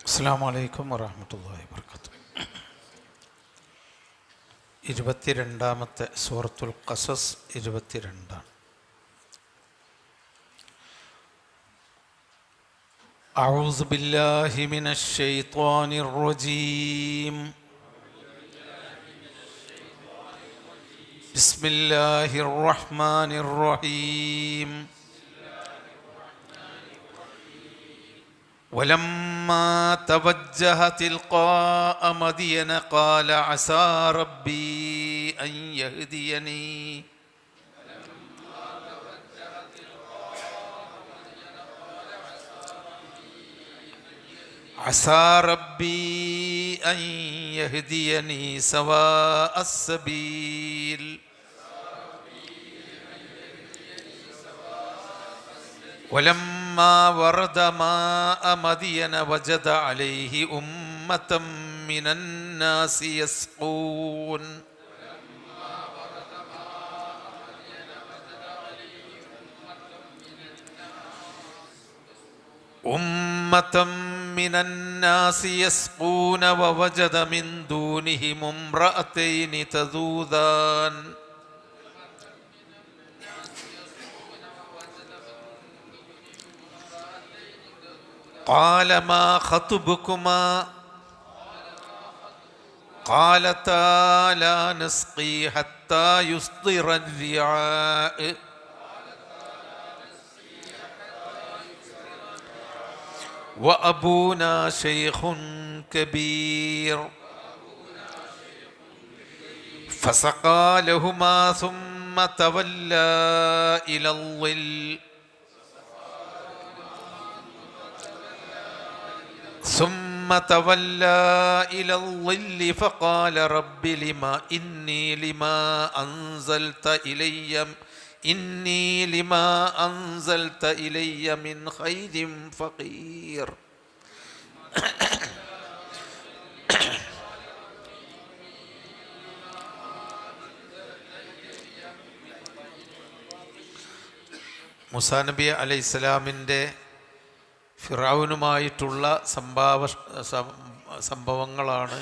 അസ്സലാമു അലൈക്കും വറഹ്മത്തുള്ളാഹി വബറകാതുഹു. 22ാമത്തെ സൂറത്തുൽ ഖസസ് 22. അഊസു ബില്ലാഹി മിനശ് ശൈത്വാനിർ റജീം. ബിസ്മില്ലാഹിർ റഹ്മാനിർ റഹീം. ولما توجه تلقاء مدين قال عسى ربي أن يهديني عسى ربي أن يهديني سواء السبيل ولما ورد ماء مدين وجد عليه أمة من الناس يسقون ووجد من دونهم امرأتين تذودان قال ما خطبكما قالتا لا نسقي حتى يصدر الرعاء وأبونا شيخ كبير فسقى لهما ثم تولى إلى الظل فقال رب لما أنزلت إلي من خير فقير. മൂസാ നബി അലൈഹിസ്സലാമിൻ്റെ ഫിറഔനുമായിട്ടുള്ള സംഭവങ്ങളാണ്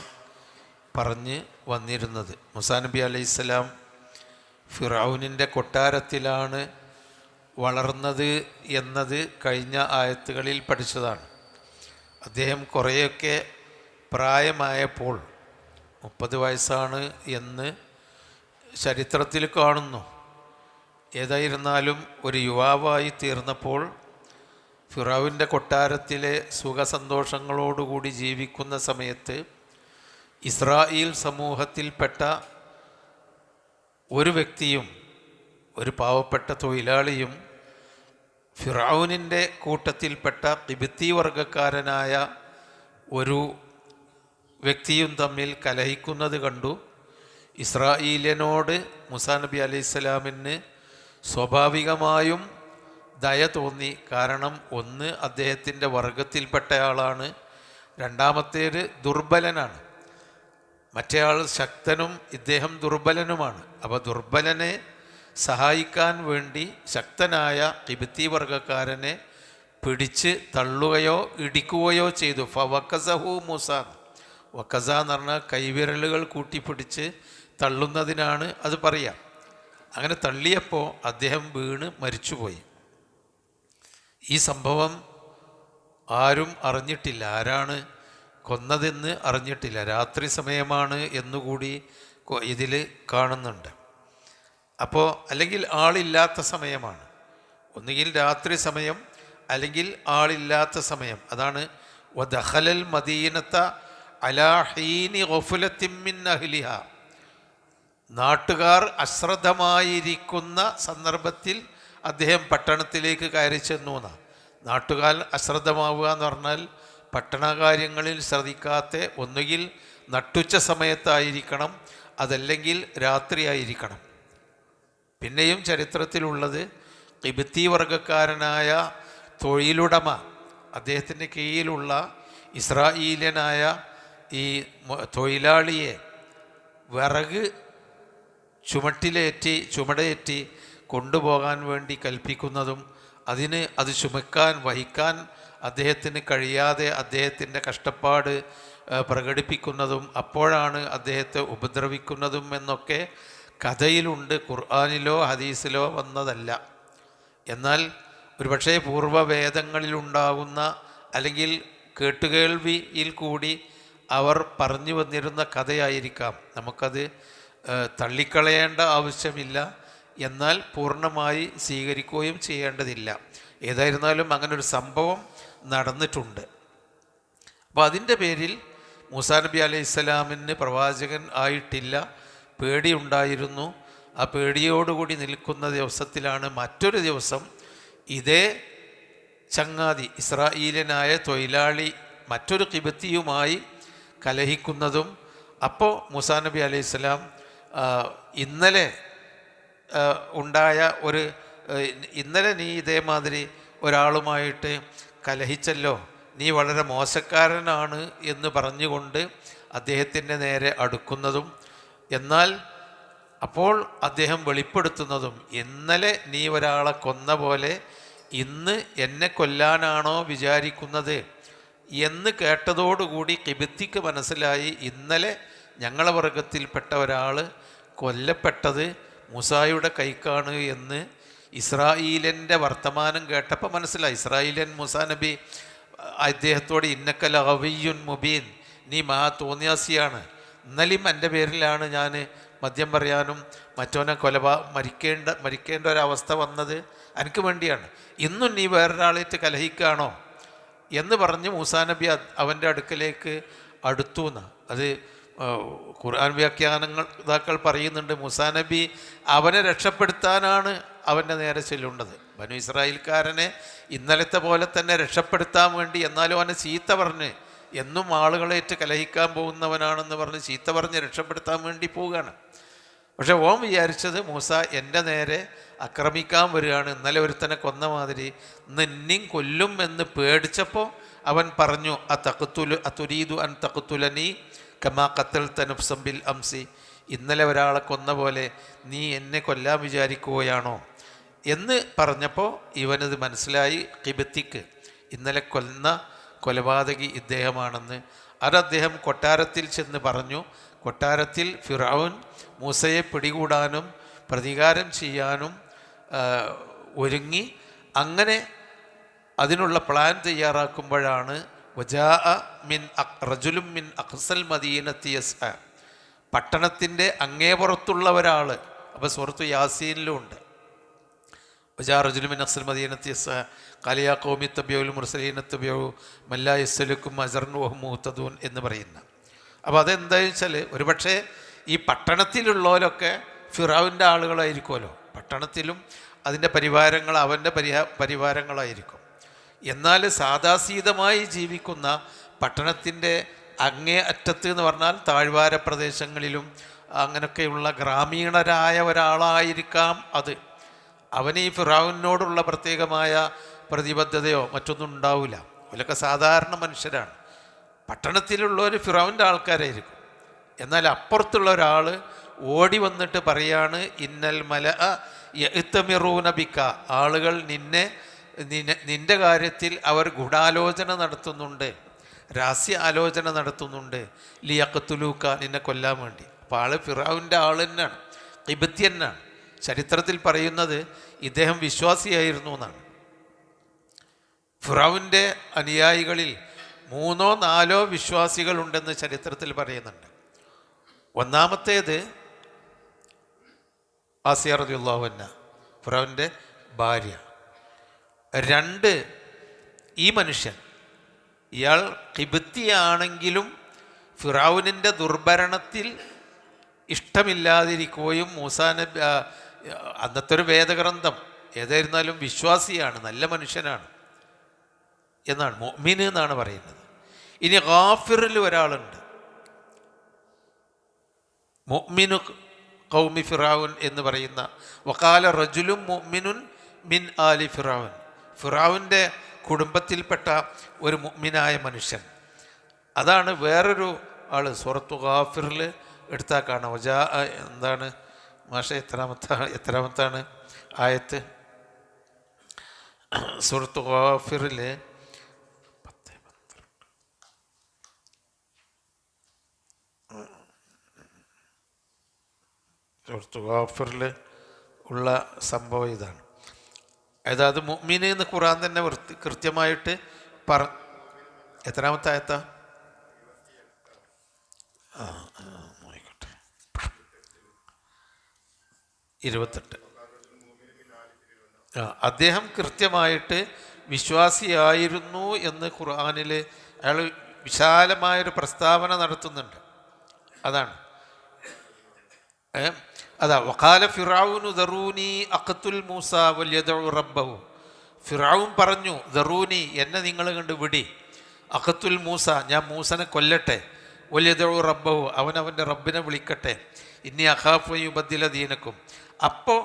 പറഞ്ഞ് വന്നിരുന്നത്. മൂസാ നബി അലൈഹിസ്സലാം ഫിറഔനിൻ്റെ കൊട്ടാരത്തിലാണ് വളർന്നത് എന്നത് കഴിഞ്ഞ ആയത്തുകളിൽ പഠിച്ചതാണ്. അദ്ദേഹം കുറേയൊക്കെ പ്രായമായപ്പോൾ 30 വയസ്സാണ് എന്ന് ചരിത്രത്തിൽ കാണുന്നു. ഏതായിരുന്നാലും ഒരു യുവാവായി തീർന്നപ്പോൾ ഫിറൗൻ്റെ കൊട്ടാരത്തിലെ സുഖസന്തോഷങ്ങളോടുകൂടി ജീവിക്കുന്ന സമയത്ത് ഇസ്രായേൽ സമൂഹത്തിൽപ്പെട്ട ഒരു വ്യക്തിയും ഒരു പാവപ്പെട്ട തൊഴിലാളിയും ഫിറൗനിൻ്റെ കൂട്ടത്തിൽപ്പെട്ട ഖിബ്തി വർഗക്കാരനായ ഒരു വ്യക്തിയും തമ്മിൽ കലഹിക്കുന്നത് കണ്ടു. ഇസ്രായേലിനോട് മൂസാ നബി അലൈഹിസ്സലാമിന് സ്വാഭാവികമായും ദയ തോന്നി. കാരണം ഒന്ന്, അദ്ദേഹത്തിൻ്റെ വർഗത്തിൽപ്പെട്ടയാളാണ്, രണ്ടാമത്തേത് ദുർബലനാണ്, മറ്റേയാൾ ശക്തനും ഇദ്ദേഹം ദുർബലനുമാണ്. അപ്പോൾ ദുർബലനെ സഹായിക്കാൻ വേണ്ടി ശക്തനായ ഖിബ്തി വർഗക്കാരനെ പിടിച്ച് തള്ളുകയോ ഇടിക്കുകയോ ചെയ്തു. ഫവക്കസഹു മൂസ. വക്കസ എന്ന് പറഞ്ഞാൽ കൈവിരലുകൾ കൂട്ടിപ്പിടിച്ച് തള്ളുന്നതിനാണ് അത് പറയാം. അങ്ങനെ തള്ളിയപ്പോൾ അദ്ദേഹം വീണ് മരിച്ചുപോയി. ഈ സംഭവം ആരും അറിഞ്ഞിട്ടില്ല, ആരാണ് കൊന്നതെന്ന് അറിഞ്ഞിട്ടില്ല. രാത്രി സമയമാണ് എന്നുകൂടി ഇതിൽ കാണുന്നുണ്ട്. അപ്പോൾ അല്ലെങ്കിൽ ആളില്ലാത്ത സമയമാണ്, ഒന്നുകിൽ രാത്രി സമയം അല്ലെങ്കിൽ ആളില്ലാത്ത സമയം. അതാണ് വദഖലൽ മദീനത അലാ ഹീനി ഗഫലത്തിൻ മിൻ അഹ്ലിഹ. നാട്ടുകാർ അശ്രദ്ധമായിരിക്കുന്ന സന്ദർഭത്തിൽ അദ്ദേഹം പട്ടണത്തിലേക്ക് കയറി ചെന്നു എന്നാണ്. നാട്ടുകാർ അശ്രദ്ധമാവുക എന്ന് പറഞ്ഞാൽ പട്ടണകാര്യങ്ങളിൽ ശ്രദ്ധിക്കാത്ത, ഒന്നുകിൽ നട്ടുച്ച സമയത്തായിരിക്കണം, അതല്ലെങ്കിൽ രാത്രിയായിരിക്കണം. പിന്നെയും ചരിത്രത്തിലുള്ളത് ഖിബ്തി വർഗക്കാരനായ തൊഴിലുടമ, അദ്ദേഹത്തിൻ്റെ കീഴിലുള്ള ഇസ്രായേലിയനായ ഈ തൊഴിലാളിയെ വിറക് ചുമടേറ്റി കൊണ്ടുപോകാൻ വേണ്ടി കൽപ്പിക്കുന്നതും അത് ചുമക്കാൻ വഹിക്കാൻ അദ്ദേഹത്തിന് കഴിയാതെ അദ്ദേഹത്തിൻ്റെ കഷ്ടപ്പാട് പ്രകടിപ്പിക്കുന്നതും അപ്പോഴാണ് അദ്ദേഹത്തെ ഉപദ്രവിക്കുന്നതും എന്നൊക്കെ കഥയിലുണ്ട്. ഖുർആനിലോ ഹദീസിലോ വന്നതല്ല. എന്നാൽ ഒരുപക്ഷെ പൂർവ്വവേദങ്ങളിലുണ്ടാകുന്ന അല്ലെങ്കിൽ കേട്ടുകേൾവിയിൽ കൂടി അവർ പറഞ്ഞു വന്നിരുന്ന കഥയായിരിക്കാം. നമുക്കത് തള്ളിക്കളയേണ്ട ആവശ്യമില്ല, എന്നാൽ പൂർണ്ണമായി സ്വീകരിക്കുകയും ചെയ്യേണ്ടതില്ല. ഏതായിരുന്നാലും അങ്ങനൊരു സംഭവം നടന്നിട്ടുണ്ട്. അപ്പോൾ അതിൻ്റെ പേരിൽ മൂസാ നബി അലൈഹി സ്വലാമിന് പ്രവാചകൻ ആയിട്ടില്ല, പേടിയുണ്ടായിരുന്നു. ആ പേടിയോടുകൂടി നിൽക്കുന്ന ദിവസത്തിലാണ് മറ്റൊരു ദിവസം ഇതേ ചങ്ങാതി ഇസ്രായേലിയനായ തൊഴിലാളി മറ്റൊരു കിബത്തിയുമായി കലഹിക്കുന്നതും. അപ്പോൾ മൂസാ നബി അലൈഹി സ്വലാം ഇന്നലെ ഉണ്ടായ ഇന്നലെ നീ ഇതേമാതിരി ഒരാളുമായിട്ട് കലഹിച്ചല്ലോ, നീ വളരെ മോശക്കാരനാണ് എന്ന് പറഞ്ഞുകൊണ്ട് അദ്ദേഹത്തിൻ്റെ നേരെ അടുക്കുന്നതും, എന്നാൽ അപ്പോൾ അദ്ദേഹം വെളിപ്പെടുത്തുന്നതും ഇന്നലെ നീ ഒരാളെ കൊന്ന പോലെ ഇന്ന് എന്നെ കൊല്ലാനാണോ വിചാരിക്കുന്നത് എന്ന് കേട്ടതോടുകൂടി കിബിത്തിക്ക് മനസ്സിലായി ഇന്നലെ ഞങ്ങളെ വർഗത്തിൽപ്പെട്ട ഒരാൾ കൊല്ലപ്പെട്ടത് മൂസായുടെ കൈക്കാണ് എന്ന്. ഇസ്രായേലിൻ്റെ വർത്തമാനം കേട്ടപ്പോൾ മനസ്സിലായി. ഇസ്രായേലിയൻ മൂസാ നബി അദ്ദേഹത്തോട് ഇന്നക്കൽ അവിയുൻ മുബീൻ, നീ തോന്നിയാസിയാണ്, ഇന്നലെയും എൻ്റെ പേരിലാണ് ഞാൻ മദ്യം പറയാനും മറ്റോനെ മരിക്കേണ്ട ഒരവസ്ഥ വന്നത്, എനിക്ക് വേണ്ടിയാണ്, ഇന്നും നീ വേറൊരാളായിട്ട് കലഹിക്കുകയാണോ എന്ന് പറഞ്ഞ് മൂസാ നബി അവൻ്റെ അടുക്കലേക്ക് അടുത്തു എന്ന്. അത് ഖുർആൻ വ്യാഖ്യാതാക്കൾ പറയുന്നുണ്ട്, മൂസാ നബി അവനെ രക്ഷപ്പെടുത്താനാണ് അവൻ്റെ നേരെ ചെല്ലുന്നത്. ബനു ഇസ്രായേൽക്കാരനെ ഇന്നലത്തെ പോലെ തന്നെ രക്ഷപ്പെടുത്താൻ വേണ്ടി, എന്നാലും അവനെ ചീത്ത പറഞ്ഞ് എന്നും ആളുകളേറ്റ് കലഹിക്കാൻ പോകുന്നവനാണെന്ന് പറഞ്ഞ് ചീത്ത പറഞ്ഞ് രക്ഷപ്പെടുത്താൻ വേണ്ടി പോവുകയാണ്. പക്ഷെ ഓൻ വിചാരിച്ചത് മൂസ എൻ്റെ നേരെ ആക്രമിക്കാൻ വരികയാണ്, ഇന്നലെ ഒരുത്തനെ കൊന്ന മാതിരി ഇന്ന് എന്നെയും കൊല്ലും എന്ന് പേടിച്ചപ്പോൾ അവൻ പറഞ്ഞു, അതുരീദു അൻ തഖ്തുലനി കമാ ഖതൽത നഫ്സൻ ബിൽ അംസി, ഇന്നലെ ഒരാളെ കൊന്ന പോലെ നീ എന്നെ കൊല്ലാൻ വിചാരിക്കുകയാണോ എന്ന് പറഞ്ഞപ്പോൾ ഇവനത് മനസ്സിലായി. കിബത്തിക്ക് ഇന്നലെ കൊന്ന കൊലപാതകി ഇദ്ദേഹമാണെന്ന്. അത് അദ്ദേഹം കൊട്ടാരത്തിൽ ചെന്ന് പറഞ്ഞു. കൊട്ടാരത്തിൽ ഫിറഔൻ മൂസയെ പിടികൂടാനും പ്രതികാരം ചെയ്യാനും ഒരുങ്ങി. അങ്ങനെ അതിനുള്ള പ്ലാൻ തയ്യാറാക്കുമ്പോഴാണ് റജുലും മിൻ അഖ്സൽ മദീനത്തി യസ്അ, പട്ടണത്തിൻ്റെ അങ്ങേപുറത്തുള്ള ഒരാൾ. അപ്പോൾ സൂറത്തു യാസീനിലും ഉണ്ട് റജുലും മിൻ അഖ്സൽ മദീനത്തി യസ്അ ഖാല യാ ഖൗമി ഇത്തബിഉൽ മുർസലീന ഇത്തബിഉ മൻ ലാ യസ്അലുക്കും അജ്റൻ വഹും മുഹ്തദൂൻ എന്ന് പറയുന്ന. അപ്പോൾ അതെന്താണെന്ന് വെച്ചാൽ ഒരുപക്ഷെ ഈ പട്ടണത്തിലുള്ളവരൊക്കെ ഫിറൗൻ്റെ ആളുകളായിരിക്കുമല്ലോ, പട്ടണത്തിലും അതിൻ്റെ പരിവാരങ്ങൾ അവൻ്റെ പരിവാരങ്ങളായിരിക്കും. എന്നാൽ സാദാസീതമായി ജീവിക്കുന്ന പട്ടണത്തിൻ്റെ അങ്ങേ അറ്റത്ത് എന്ന് പറഞ്ഞാൽ താഴ്വാര പ്രദേശങ്ങളിലും അങ്ങനെയൊക്കെയുള്ള ഗ്രാമീണരായ ഒരാളായിരിക്കാം അത്. അവന് ഈ ഫിറൗനോടുള്ള പ്രത്യേകമായ പ്രതിബദ്ധതയോ മറ്റൊന്നും ഉണ്ടാവില്ല. അവരൊക്കെ സാധാരണ മനുഷ്യരാണ്. പട്ടണത്തിലുള്ളവർ ഫിറൗൻ്റെ ആൾക്കാരായിരിക്കും. എന്നാൽ അപ്പുറത്തുള്ള ഒരാൾ ഓടി വന്നിട്ട് പറയാണ്, ഇന്നൽ മലഅ യഅ്തമിറൂന ബിക, ആളുകൾ നിന്റെ കാര്യത്തിൽ അവർ ഗൂഢാലോചന നടത്തുന്നുണ്ട്, രഹസ്യ ആലോചന നടത്തുന്നുണ്ട്, ലിയഖ്തുലൂക, നിന്നെ കൊല്ലാൻ വേണ്ടി. അപ്പോൾ ആൾ ഫിറൗൻ്റെ ആൾ തന്നെയാണ്, ഖിബ്ത്യനാണ്. ചരിത്രത്തിൽ പറയുന്നത് ഇദ്ദേഹം വിശ്വാസിയായിരുന്നു എന്നാണ്. ഫിറൗൻ്റെ അനുയായികളിൽ 3 or 4 വിശ്വാസികളുണ്ടെന്ന് ചരിത്രത്തിൽ പറയുന്നുണ്ട്. ഒന്നാമത്തേത് ആസിയ റളിയല്ലാഹു അൻഹ, ഫിറൗൻ്റെ ഭാര്യ. 2 ഈ മനുഷ്യൻ, ഇയാൾ ഖിബ്തിയാണെങ്കിലും ഫിറൗനിൻ്റെ ദുർഭരണത്തിൽ ഇഷ്ടമില്ലാതിരിക്കുകയും മൂസാ നബി അന്നത്തെ ഒരു വേദഗ്രന്ഥം ഏതായിരുന്നാലും വിശ്വാസിയാണ്, നല്ല മനുഷ്യനാണ് എന്നാണ്, മുഅ്മിന് എന്നാണ് പറയുന്നത്. ഇനി ഗാഫിറിൽ ഒരാളുണ്ട്, മുഅ്മിനു ഖൗമി ഫിറഔൻ എന്ന് പറയുന്ന. വഖാല റജുലും മുഅ്മിനുൻ മിൻ ആലി ഫിറഔൻ, ഫിറൗൻ്റെ കുടുംബത്തിൽപ്പെട്ട ഒരു മുഅ്മിനായ മനുഷ്യൻ. അതാണ് വേറൊരു ആൾ. സൂറത്തു ഗാഫിറിൽ എടുത്താൽ കാണാം. എന്താണ് മാഷ, എത്രാമത്താണ് ആയത്ത്? സൂറത്തു ഗാഫിറിൽ സൂറത്ത് ഗാഫിറിൽ ഉള്ള സംഭവം ഇതാണ്. അതായത് മുഅ്മിൻ എന്ന് ഖുർആൻ തന്നെ കൃത്യമായിട്ട് എത്രാമത്തെ ആയത്താ? ആയിക്കോട്ടെ, 28. അദ്ദേഹം കൃത്യമായിട്ട് വിശ്വാസിയായിരുന്നു എന്ന് ഖുർആനിൽ അയാൾ വിശാലമായൊരു പ്രസ്താവന നടത്തുന്നുണ്ട്. അതാണ് വഖാല ഫിറഔനു ദറൂനി അഖ്തുൽ മൂസ വൽയദഉ റബ്ബഹു. ഫിറഔൻ പറഞ്ഞു, ദറൂനി, എന്നെ നിങ്ങൾ കണ്ട് വിടി, അഖ്തുൽ മൂസ, ഞാൻ മൂസനെ കൊല്ലട്ടെ, വൽയദഉ റബ്ബഹു, അവൻ്റെ റബ്ബിനെ വിളിക്കട്ടെ, ഇന്നി അഖാഫു യുബദ്ദില ദീനക്കും. അപ്പോൾ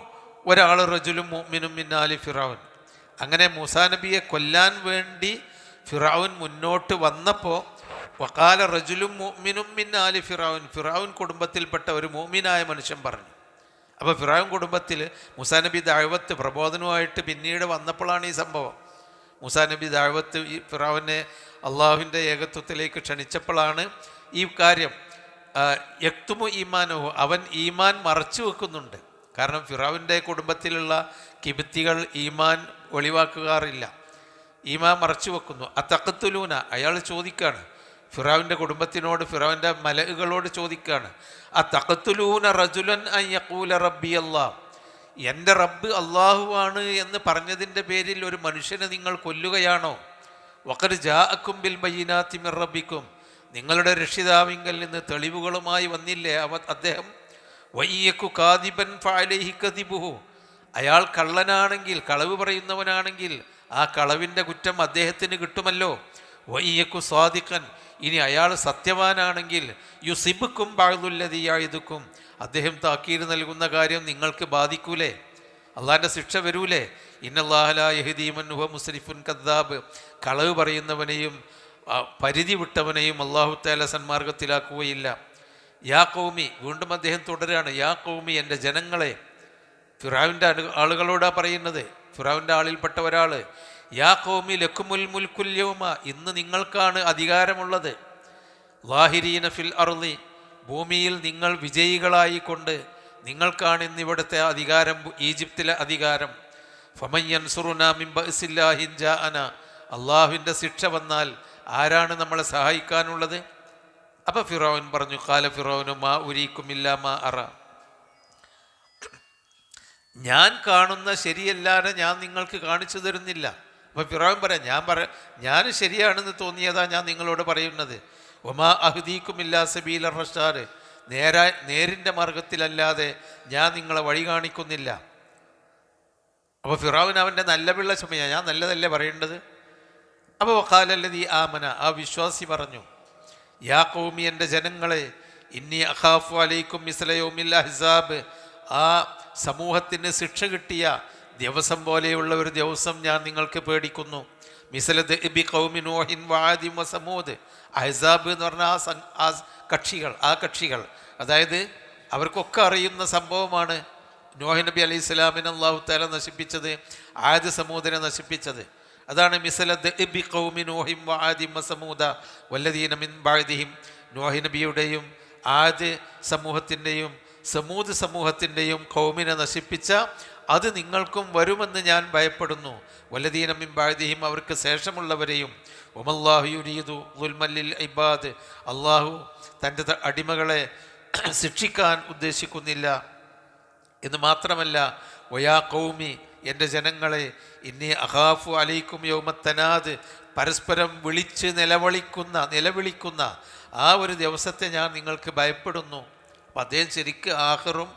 ഒരാൾ റജുലും മുഅ്മിനും മിൻ ആലി ഫിറഔൻ, അങ്ങനെ മൂസാ നബിയെ കൊല്ലാൻ വേണ്ടി ഫിറഔൻ മുന്നോട്ട് വന്നപ്പോൾ വഖാല റജുലും മുഅ്മിനും മിൻ ആലി ഫിറഔൻ, ഫിറഔൻ കുടുംബത്തിൽപ്പെട്ട ഒരു മുഅ്മിനായ മനുഷ്യൻ പറഞ്ഞു. അപ്പോൾ ഫിറഔൻ കുടുംബത്തിൽ മൂസാ നബി ദഅവത്ത് പ്രബോധനവുമായിട്ട് പിന്നീട് വന്നപ്പോഴാണ് ഈ സംഭവം. മൂസാ നബി ദഅവത്ത് ഈ ഫിറഔനെ അള്ളാഹുവിൻ്റെ ഏകത്വത്തിലേക്ക് ക്ഷണിച്ചപ്പോഴാണ് ഈ കാര്യം. യക്തുമു ഈമാനഹു, അവൻ ഈമാൻ മറച്ചു വെക്കുന്നുണ്ട്. കാരണം ഫിറഔൻ്റെ കുടുംബത്തിലുള്ള കിബിത്തികൾ ഈമാൻ ഒളിവാക്കാറില്ല, ഈമാൻ മറച്ചു വെക്കുന്നു. അതഖ്തുലൂന, അയാൾ ചോദിക്കുകയാണ് ഫിറഔൻ്റെ കുടുംബത്തിനോട്, ഫിറഔൻ്റെ മലകളോട് ചോദിക്കുകയാണ്, അതഖ്തുലൂന റജുലൻ അൻ യഖൂല റബ്ബി അല്ലാഹ്, എൻ്റെ റബ്ബ് അള്ളാഹുവാണ് എന്ന് പറഞ്ഞതിൻ്റെ പേരിൽ ഒരു മനുഷ്യനെ നിങ്ങൾ കൊല്ലുകയാണോ? വഖദ് ജാഅക്കും ബിൽ ബയ്യിനാതി മിർ റബ്ബിക്കും, നിങ്ങളുടെ രക്ഷിതാവിങ്കൽ നിന്ന് തെളിവുകളുമായി വന്നില്ലേ അദ്ദേഹം? വയ്യക്കു കാദിബൻ ഫഅലൈഹി കദിബുഹു, അയാൾ കള്ളനാണെങ്കിൽ, കളവ് പറയുന്നവനാണെങ്കിൽ ആ കളവിൻ്റെ കുറ്റം അദ്ദേഹത്തിന് കിട്ടുമല്ലോ. വയ്യക്കു സ്വാദിഖൻ, ഇനി അയാൾ സത്യവാനാണെങ്കിൽ യുസിബുക്കും ബഅദുല്ലദീ യഇദുക്കും, അദ്ദേഹം താക്കീത് നൽകുന്ന കാര്യം നിങ്ങൾക്ക് ബാധിക്കൂലേ? അള്ളാഹിൻ്റെ ശിക്ഷ വരൂലേ? ഇന്നല്ലാഹ ലാ യഹ്ദീ മൻ ഹുവ മുസ്രിഫുൻ കദ്ദാബ്, കളവ് പറയുന്നവനെയും പരിധി വിട്ടവനെയും അല്ലാഹു തആല സന്മാർഗത്തിലാക്കുകയില്ല. യാ ഖൗമി, വീണ്ടും അദ്ദേഹം തുടരുകയാണ്, യാ ഖൗമി, എൻ്റെ ജനങ്ങളെ. ഫിറഔൻ്റെ ആളുകളോടാണ് പറയുന്നത്, ഫിറഔൻ്റെ ആളിൽപ്പെട്ട ഒരാൾ. യാ ഖൗമി ലക്കുമുൽ മുൽക്കുൽ യൗമ, ഇന്ന് നിങ്ങൾക്കാണ് അധികാരമുള്ളത്. ളാഹിരീന ഫിൽ അർളി, ഭൂമിയിൽ നിങ്ങൾ വിജയികളായിക്കൊണ്ട് നിങ്ങൾക്കാണ് ഇന്നിവിടുത്തെ അധികാരം, ഈജിപ്തിലെ അധികാരം. ഫമൻ യൻസുറുനാ മിൻ ബഅസില്ലാഹി ഇൻ ജാഅന, അള്ളാഹുവിൻ്റെ ശിക്ഷ വന്നാൽ ആരാണ് നമ്മളെ സഹായിക്കാനുള്ളത്? അപ്പോൾ ഫിറഔൻ പറഞ്ഞു, ഖാല ഫിറഔനു മാ ഉരീക്കും ഇല്ലാ മാ അറ, ഞാൻ കാണുന്ന ശരിയല്ലാതെ ഞാൻ നിങ്ങൾക്ക് കാണിച്ചു തരുന്നില്ല. അപ്പോൾ ഫിറഔൻ പറയാം, ഞാൻ ശരിയാണെന്ന് തോന്നിയതാ ഞാൻ നിങ്ങളോട് പറയുന്നത്. ഒമാ അഹ്ദീക്കും ഇല്ലാ സബീല റഷാദ്, നേരിൻ്റെ മാർഗത്തിലല്ലാതെ ഞാൻ നിങ്ങളെ വഴി കാണിക്കുന്നില്ല. അപ്പോൾ ഫിറഔൻ അവൻ്റെ നല്ല പിള്ള ചുമയാണ്, ഞാൻ നല്ലതല്ലേ പറയേണ്ടത്. അപ്പോൾ വഖാലല്ലദീ ആമന, ആ വിശ്വാസി പറഞ്ഞു, യാ ഖൗമി, എൻ്റെ ജനങ്ങളെ, ഇന്നി അഖാഫു അലൈക്കും മിസ്ല യൗമിൽ അഹ്സാബ്, ആ സമൂഹത്തിന് ശിക്ഷ കിട്ടിയ ദിവസം പോലെയുള്ള ഒരു ദിവസം ഞാൻ നിങ്ങൾക്ക് പേടിക്കുന്നു. മിസ്ല ദഅബി ഖൗമി നൂഹിൻ വആദി വസമൂദ്, അഹ്സാബ് എന്ന് പറഞ്ഞാൽ ആ കക്ഷികൾ, അതായത് അവർക്കൊക്കെ അറിയുന്ന സംഭവമാണ്. നൂഹ് നബി അലൈഹി സ്വലാമിനെ അല്ലാഹു തആല നശിപ്പിച്ചത്, ആദ് സമൂദിനെ നശിപ്പിച്ചത്. അതാണ് മിസ്ല ദഅബി ഖൗമി നൂഹിൻ വആദി വസമൂദ വല്ലദീന മിൻ ബഅദിഹിം, നൂഹ് നബിയുടെയും ആദ് സമൂഹത്തിൻ്റെയും സമൂദ് സമൂഹത്തിൻ്റെയും ഖൗമിനെ നശിപ്പിച്ച അത് നിങ്ങൾക്കും വരുമെന്ന് ഞാൻ ഭയപ്പെടുന്നു. വല്ലദീന മിൻ ബഅദിഹിം, അവർക്ക് ശേഷമുള്ളവരെയും. വമല്ലാഹു യുരീദു ദുൽമൻ ലിൽ ഇബാദ്, അള്ളാഹു തൻ്റെ അടിമകളെ ശിക്ഷിക്കാൻ ഉദ്ദേശിക്കുന്നില്ല എന്ന് മാത്രമല്ല, വയാ ഖൗമി, എൻ്റെ ജനങ്ങളെ, ഇന്നി അഖാഫു അലൈക്കും യൗമത്തനാദ്, പരസ്പരം വിളിച്ച് നിലവിളിക്കുന്ന ആ ഒരു ദിവസത്തെ ഞാൻ നിങ്ങൾക്ക് ഭയപ്പെടുന്നു. അപ്പം അദ്ദേഹം ശരിക്ക് ആഖിറും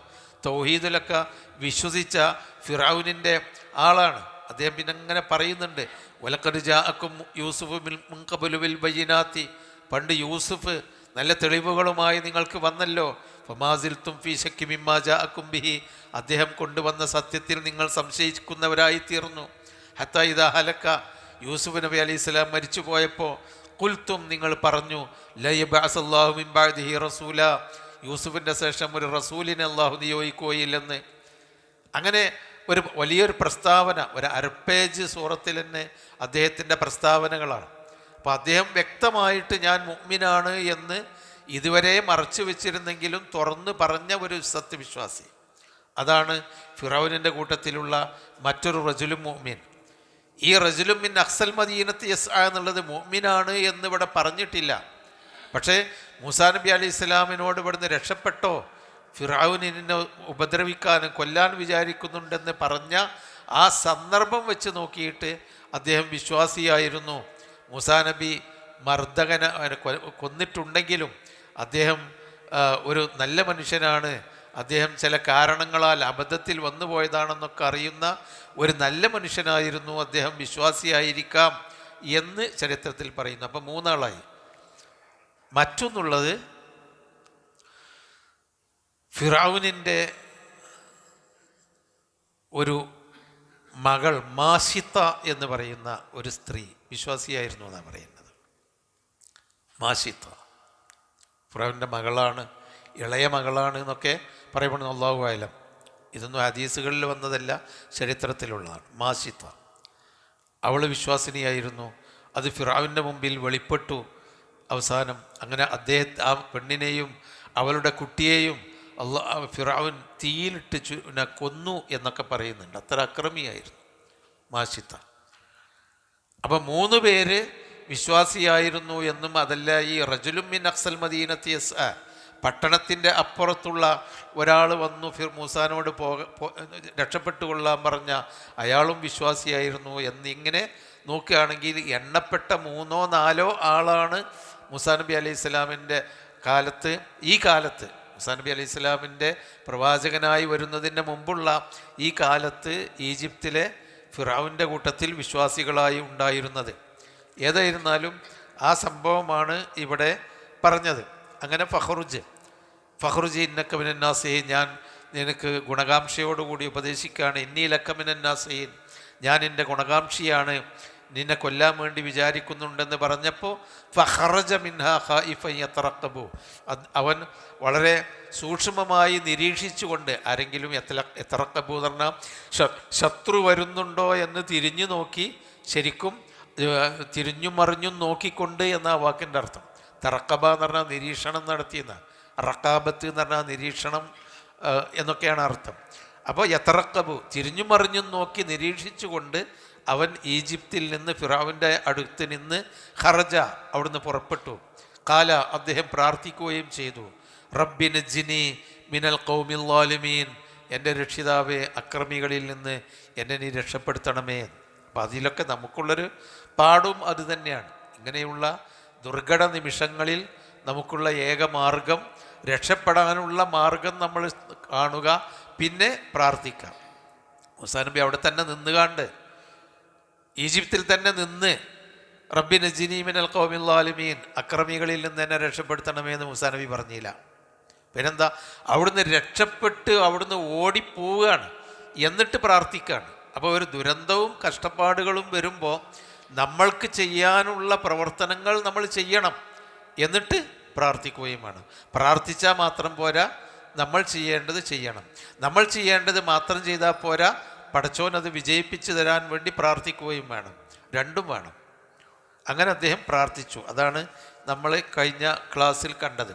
തൗഹീദിലൊക്കെ വിശ്വസിച്ച ഫിറഔനിൻ്റെ ആളാണ്. അദ്ദേഹം പിന്നെ അങ്ങനെ പറയുന്നുണ്ട്, വലഖദ് ജാഅക്കും യൂസുഫ് മിൻ ഖബ്ലു ബിൽ ബയ്യിനാത്തി, പണ്ട് യൂസുഫ് നല്ല തെളിവുകളുമായി നിങ്ങൾക്ക് വന്നല്ലോ. ഫമാസിൽത്തും ഫീ ശക്കി മിമ്മാ ജാഅക്കും ബിഹി, അദ്ദേഹം കൊണ്ടുവന്ന സത്യത്തിൽ നിങ്ങൾ സംശയിക്കുന്നവരായി തീർന്നു. ഹത്താ ഇദാ ഹലക, യൂസുഫ് നബി അലൈഹി സ്വലാം മരിച്ചു പോയപ്പോൾ, ഖുൽതും, നിങ്ങൾ പറഞ്ഞു, ലാ യബ്അസല്ലാഹു മിൻ ബഅദിഹി റസൂല, യൂസുഫിൻ്റെ ശേഷം ഒരു റസൂലിനെ അള്ളാഹു നിയോഗിക്കുകയില്ലെന്ന്. അങ്ങനെ ഒരു വലിയൊരു പ്രസ്താവന, ഒരു അരപ്പേജ് സൂറത്തിൽ തന്നെ അദ്ദേഹത്തിൻ്റെ പ്രസ്താവനകളാണ്. അപ്പോൾ അദ്ദേഹം വ്യക്തമായിട്ട് ഞാൻ മുഅ്മിനാണ് എന്ന് ഇതുവരെ മറച്ചു വെച്ചിരുന്നെങ്കിലും തുറന്ന് പറഞ്ഞ ഒരു സത്യവിശ്വാസി. അതാണ് ഫിറൗനിൻ്റെ കൂട്ടത്തിലുള്ള മറ്റൊരു റജുലും മുഅ്മിൻ. ഈ റജുലും മിൻ അഖ്സൽ മദീനത്തി യസ്ആ എന്നുള്ളത് മുഅ്മിനാണ് എന്ന് ഇവിടെ പറഞ്ഞിട്ടില്ല. പക്ഷേ മൂസാ നബി അലൈഹി ഇസ്ലാമിനോട് ഇവിടുന്ന് രക്ഷപ്പെട്ടോ, ഫിറൗനിനെ ഉപദ്രവിക്കാനും കൊല്ലാൻ വിചാരിക്കുന്നുണ്ടെന്ന് പറഞ്ഞ ആ സന്ദർഭം വെച്ച് നോക്കിയിട്ട് അദ്ദേഹം വിശ്വാസിയായിരുന്നു. മൂസാ നബി മർദ്ദകനെ കൊന്നിട്ടുണ്ടെങ്കിലും അദ്ദേഹം ഒരു നല്ല മനുഷ്യനാണ്, അദ്ദേഹം ചില കാരണങ്ങളാൽ അബദ്ധത്തിൽ വന്നു പോയതാണെന്നൊക്കെ അറിയുന്ന ഒരു നല്ല മനുഷ്യനായിരുന്നു, അദ്ദേഹം വിശ്വാസിയായിരിക്കാം എന്ന് ചരിത്രത്തിൽ പറയുന്നു. അപ്പം 3 ആളായി. മറ്റൊന്നുള്ളത് ഫിറൗനിൻ്റെ ഒരു മകൾ മാഷിത്ത എന്ന് പറയുന്ന ഒരു സ്ത്രീ വിശ്വാസിയായിരുന്നു എന്നാണ് പറയുന്നത്. മാഷിത്ത ഫിറൗനിൻ്റെ മകളാണ്, ഇളയ മകളാണ് എന്നൊക്കെ പറയപ്പെടുന്നു. അല്ലാഹു അഅലം. ഇതൊന്നും ഹദീസുകളിൽ വന്നതല്ല, ചരിത്രത്തിലുള്ളതാണ്. മാഷിത്ത അവൾ വിശ്വാസിനിയായിരുന്നു. അത് ഫിറൗനിൻ്റെ മുമ്പിൽ വെളിപ്പെട്ടു. അവസാനം അങ്ങനെ ആ പെണ്ണിനെയും അവളുടെ കുട്ടിയെയും ഫിറൗൻ തീയിലിട്ട് കൊന്നു എന്നൊക്കെ പറയുന്നുണ്ട്. അത്ര അക്രമിയായിരുന്നു മാഷിത്ത. അപ്പം 3 പേര് വിശ്വാസിയായിരുന്നു എന്നും അതല്ല ഈ റജുലും മിൻ അഖ്സൽ മദീനത്തി യസ്ആ പട്ടണത്തിൻ്റെ അപ്പുറത്തുള്ള ഒരാൾ വന്നു മൂസാനോട് രക്ഷപ്പെട്ടു കൊള്ളാൻ പറഞ്ഞ അയാളും വിശ്വാസിയായിരുന്നു എന്നിങ്ങനെ നോക്കുകയാണെങ്കിൽ എണ്ണപ്പെട്ട 3ഓ 4ഓ ആളാണ് മൂസാ നബി അലൈഹി സ്വലാമിൻ്റെ കാലത്ത്, ഈ കാലത്ത് മൂസാ നബി അലൈഹി സ്വലാമിൻ്റെ പ്രവാചകനായി വരുന്നതിന് മുമ്പുള്ള ഈ കാലത്ത് ഈജിപ്തിലെ ഫിറൗൻ്റെ കൂട്ടത്തിൽ വിശ്വാസികളായി ഉണ്ടായിരുന്നത്. ഏതായിരുന്നാലും ആ സംഭവമാണ് ഇവിടെ പറഞ്ഞത്. അങ്ങനെ ഫഖ്റുജ് ഇന്നക മിനൻ നാസിഹീൻ, ഞാൻ നിനക്ക് ഗുണകാംക്ഷയോടുകൂടി ഉപദേശിക്കുകയാണ്. ഇന്നി ലക മിനൻ നാസിഹീൻ, ഞാൻ എൻ്റെ ഗുണകാംക്ഷിയാണ്, നിന്നെ കൊല്ലാൻ വേണ്ടി വിചാരിക്കുന്നുണ്ടെന്ന് പറഞ്ഞപ്പോൾ ഫഖറജ മിൻഹാ ഖായിഫൻ യതറഖബു, അവൻ വളരെ സൂക്ഷ്മമായി നിരീക്ഷിച്ചുകൊണ്ട്, ആരെങ്കിലും യതറഖബു എന്ന് പറഞ്ഞാൽ ശത്രു വരുന്നുണ്ടോ എന്ന് തിരിഞ്ഞു നോക്കി, ശരിക്കും തിരിഞ്ഞും മറിഞ്ഞും നോക്കിക്കൊണ്ട് എന്ന വാക്കിൻ്റെ അർത്ഥം. തറക്കബ എന്ന് പറഞ്ഞാൽ നിരീക്ഷണം നടത്തിയെന്ന, റക്കാബത്ത് എന്ന് പറഞ്ഞാൽ നിരീക്ഷണം എന്നൊക്കെയാണ് അർത്ഥം. അപ്പോൾ യതറഖബു തിരിഞ്ഞും മറിഞ്ഞും നോക്കി നിരീക്ഷിച്ചുകൊണ്ട് അവൻ ഈജിപ്തിൽ നിന്ന് ഫിറൗൻ്റെ അടുത്ത് നിന്ന് ഖറജ അവിടുന്ന് പുറപ്പെട്ടു. കാല അദ്ദേഹം പ്രാർത്ഥിക്കുകയും ചെയ്തു, റബ്ബി നജ്ജിനി മിനൽ ഖൗമിൽ ളാലിമീൻ, എൻ്റെ രക്ഷിതാവേ അക്രമികളിൽ നിന്ന് എന്നെ നീ രക്ഷപ്പെടുത്തണമേ. അപ്പം അതിലൊക്കെ നമുക്കുള്ളൊരു പാടും അത് തന്നെയാണ്. ഇങ്ങനെയുള്ള ദുർഘട നിമിഷങ്ങളിൽ നമുക്കുള്ള ഏക മാർഗം, രക്ഷപ്പെടാനുള്ള മാർഗം നമ്മൾ കാണുക, പിന്നെ പ്രാർത്ഥിക്കാം. മൂസാ നബി അവിടെ തന്നെ നിന്നുകാണ്ട്, ഈജിപ്തിൽ തന്നെ നിന്ന് റബ്ബി നജ്ജിനി മിനൽ ഖൗമിൽ ളാലിമീൻ, അക്രമികളിൽ നിന്ന് എന്നെ രക്ഷപ്പെടുത്തണമെന്ന് മൂസാ നബി പറഞ്ഞില്ല. പിന്നെന്താ, അവിടുന്ന് രക്ഷപ്പെട്ട് അവിടുന്ന് ഓടിപ്പോവുകയാണ്, എന്നിട്ട് പ്രാർത്ഥിക്കുകയാണ്. അപ്പോൾ ഒരു ദുരന്തവും കഷ്ടപ്പാടുകളും വരുമ്പോൾ നമ്മൾക്ക് ചെയ്യാനുള്ള പ്രവർത്തനങ്ങൾ നമ്മൾ ചെയ്യണം, എന്നിട്ട് പ്രാർത്ഥിക്കുകയും വേണം. പ്രാർത്ഥിച്ചാൽ മാത്രം പോരാ, നമ്മൾ ചെയ്യേണ്ടത് ചെയ്യണം. നമ്മൾ ചെയ്യേണ്ടത് മാത്രം ചെയ്താൽ പോരാ, പടച്ചോൻ അത് വിജയിപ്പിച്ചു തരാൻ വേണ്ടി പ്രാർത്ഥിക്കുകയും വേണം. രണ്ടും വേണം. അങ്ങനെ അദ്ദേഹം പ്രാർത്ഥിച്ചു. അതാണ് നമ്മൾ കഴിഞ്ഞ ക്ലാസ്സിൽ കണ്ടത്.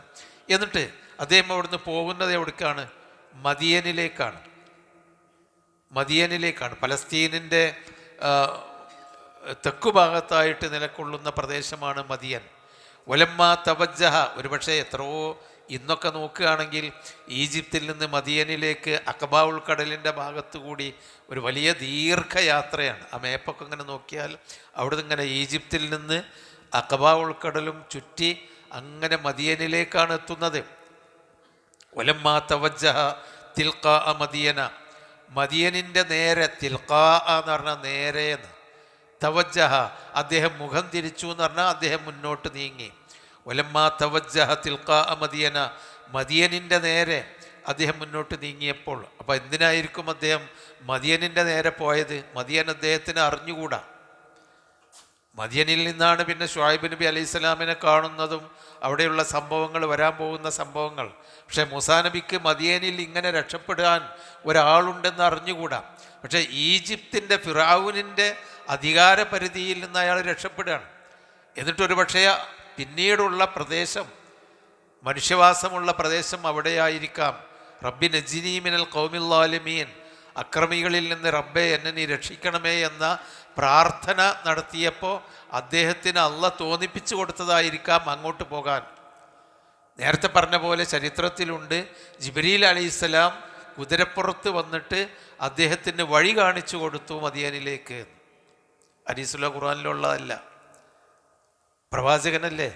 എന്നിട്ട് അദ്ദേഹം അവിടുന്ന് പോകുന്നത് എവിടേക്കാണ്? മദിയനിലേക്കാണ്. പലസ്തീനിൻ്റെ തെക്കുഭാഗത്തായിട്ട് നിലകൊള്ളുന്ന പ്രദേശമാണ് മദിയൻ. വലമ്മ തവജ്ജഹ, ഒരുപക്ഷെ എത്രയോ ഇന്നൊക്കെ നോക്കുകയാണെങ്കിൽ ഈജിപ്തിൽ നിന്ന് മദിയനിലേക്ക് അഖബാ ഉൾക്കടലിൻ്റെ ഭാഗത്തുകൂടി ഒരു വലിയ ദീർഘയാത്രയാണ്. ആ മേപ്പൊക്കെ ഇങ്ങനെ നോക്കിയാൽ അവിടുന്ന് ഇങ്ങനെ ഈജിപ്തിൽ നിന്ന് അഖബാ ഉൾക്കടലും ചുറ്റി അങ്ങനെ മദിയനിലേക്കാണ് എത്തുന്നത്. വലമ്മ തവജ്ജഹ തിൽഖാ മദിയന, മദിയനിൻ്റെ നേരെ, തിൽഖാ എന്ന് പറഞ്ഞാൽ നേരെ എന്ന്, തവജ്ജഹ അദ്ദേഹം മുഖം തിരിച്ചു എന്ന് പറഞ്ഞാൽ അദ്ദേഹം മുന്നോട്ട് നീങ്ങി. വലമ്മ തവജ്ജഹ തിൽഖാ മദിയന, മദിയനിൻ്റെ നേരെ അദ്ദേഹം മുന്നോട്ട് നീങ്ങിയപ്പോൾ. അപ്പോൾ എന്തിനായിരിക്കും അദ്ദേഹം മദിയനിൻ്റെ നേരെ പോയത്? മദിയൻ അദ്ദേഹത്തിന് അറിഞ്ഞുകൂടാ. മദിയനിൽ നിന്നാണ് പിന്നെ ശുഐബ് നബി അലൈഹി സ്വലാമിനെ കാണുന്നതും അവിടെയുള്ള സംഭവങ്ങൾ, വരാൻ പോകുന്ന സംഭവങ്ങൾ. പക്ഷേ മൂസാ നബിക്ക് മദിയനിൽ ഇങ്ങനെ രക്ഷപ്പെടാൻ ഒരാളുണ്ടെന്ന് അറിഞ്ഞുകൂടാ. പക്ഷേ ഈജിപ്തിൻ്റെ ഫിറഔനിൻ്റെ അധികാര പരിധിയിൽ നിന്ന് അയാൾ രക്ഷപ്പെടുകയാണ്. എന്നിട്ടൊരു പക്ഷേ പിന്നീടുള്ള പ്രദേശം മനുഷ്യവാസമുള്ള പ്രദേശം അവിടെയായിരിക്കാം. റബ്ബി നജ്ജിനി മിനൽ ഖൗമിൽ ളാലിമീൻ, അക്രമികളിൽ നിന്ന് റബ്ബെ എന്നെ നീ രക്ഷിക്കണമേ എന്ന പ്രാർത്ഥന നടത്തിയപ്പോൾ അദ്ദേഹത്തിന് അള്ളാഹ് തോന്നിപ്പിച്ചു കൊടുത്തതായിരിക്കാം അങ്ങോട്ട് പോകാൻ. നേരത്തെ പറഞ്ഞ പോലെ ചരിത്രത്തിലുണ്ട്, ജിബ്രീൽ അലൈഹിസ്സലാം കുതിരപ്പുറത്ത് വന്നിട്ട് അദ്ദേഹത്തിന് വഴി കാണിച്ചു കൊടുത്തു മദിയനിലേക്ക്. ഹദീസുൽ ഖുർആനിലുള്ളതല്ല, പ്രവാചകനല്ലേ.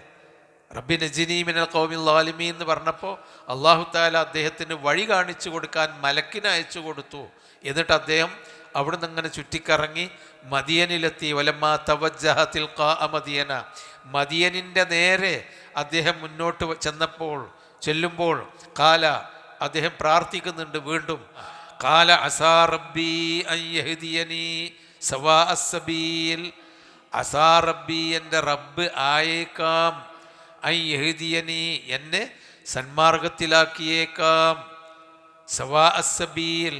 റബ്ബി നജ്ജിനി മിനൽ ഖൗമിൽ ളാലിമീൻ എന്ന് പറഞ്ഞപ്പോൾ അല്ലാഹു തആല അദ്ദേഹത്തിന് വഴി കാണിച്ചു കൊടുക്കാൻ മലക്കിനെ അയച്ചു കൊടുത്തു. എന്നിട്ട് അദ്ദേഹം അവിടുന്ന് അങ്ങനെ ചുറ്റിക്കറങ്ങി മദിയനിലെത്തി. വലമ്മാ തവജ്ജഹ തിൽഖാ മദിയന, മദിയനിൻ്റെ നേരെ അദ്ദേഹം മുന്നോട്ട് ചെല്ലുമ്പോൾ കാല, അദ്ദേഹം പ്രാർത്ഥിക്കുന്നുണ്ട് വീണ്ടും, കാല അസാ റബ്ബി അൻ യഹ്ദിയനി സവാ അസ്സബീൽ, അസാ റബ്ബി എൻ്റെ റബ്ബ് ആയേക്കാം, അൻ യഹ്ദിയനി എന്നെ സന്മാർഗത്തിലാക്കിയേക്കാം, സവാ അസ്സബീൽ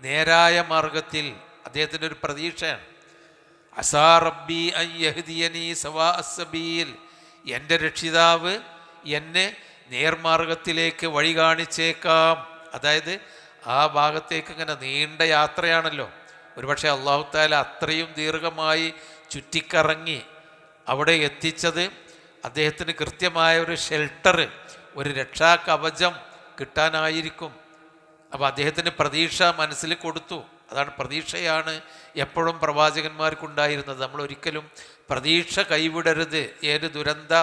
നേരായ മാർഗത്തിൽ. അദ്ദേഹത്തിൻ്റെ ഒരു പ്രതീക്ഷയാണ്. അസാ റബ്ബി അൻ യഹ്ദിയനി സവാ അസ്സബീൽ, എൻ്റെ രക്ഷിതാവ് എന്നെ നേർമാർഗത്തിലേക്ക് വഴി കാണിച്ചേക്കാം. അതായത് ആ ഭാഗത്തേക്ക് ഇങ്ങനെ നീണ്ട യാത്രയാണല്ലോ. ഒരുപക്ഷെ അല്ലാഹു തആല അത്രയും ദീർഘമായി ചുറ്റിക്കറങ്ങി അവിടെ എത്തിച്ചത് അദ്ദേഹത്തിന് കൃത്യമായ ഒരു ഷെൽട്ടർ, ഒരു രക്ഷാ കവചം കിട്ടാനായിരിക്കും. അപ്പോൾ അദ്ദേഹത്തിന് പ്രതീക്ഷ മനസ്സിൽ കൊടുത്തു. അതാണ്, പ്രതീക്ഷയാണ് എപ്പോഴും പ്രവാചകന്മാർക്കുണ്ടായിരുന്നത്. നമ്മൾ ഒരിക്കലും പ്രതീക്ഷ കൈവിടരുത് ഏത് ദുരന്ത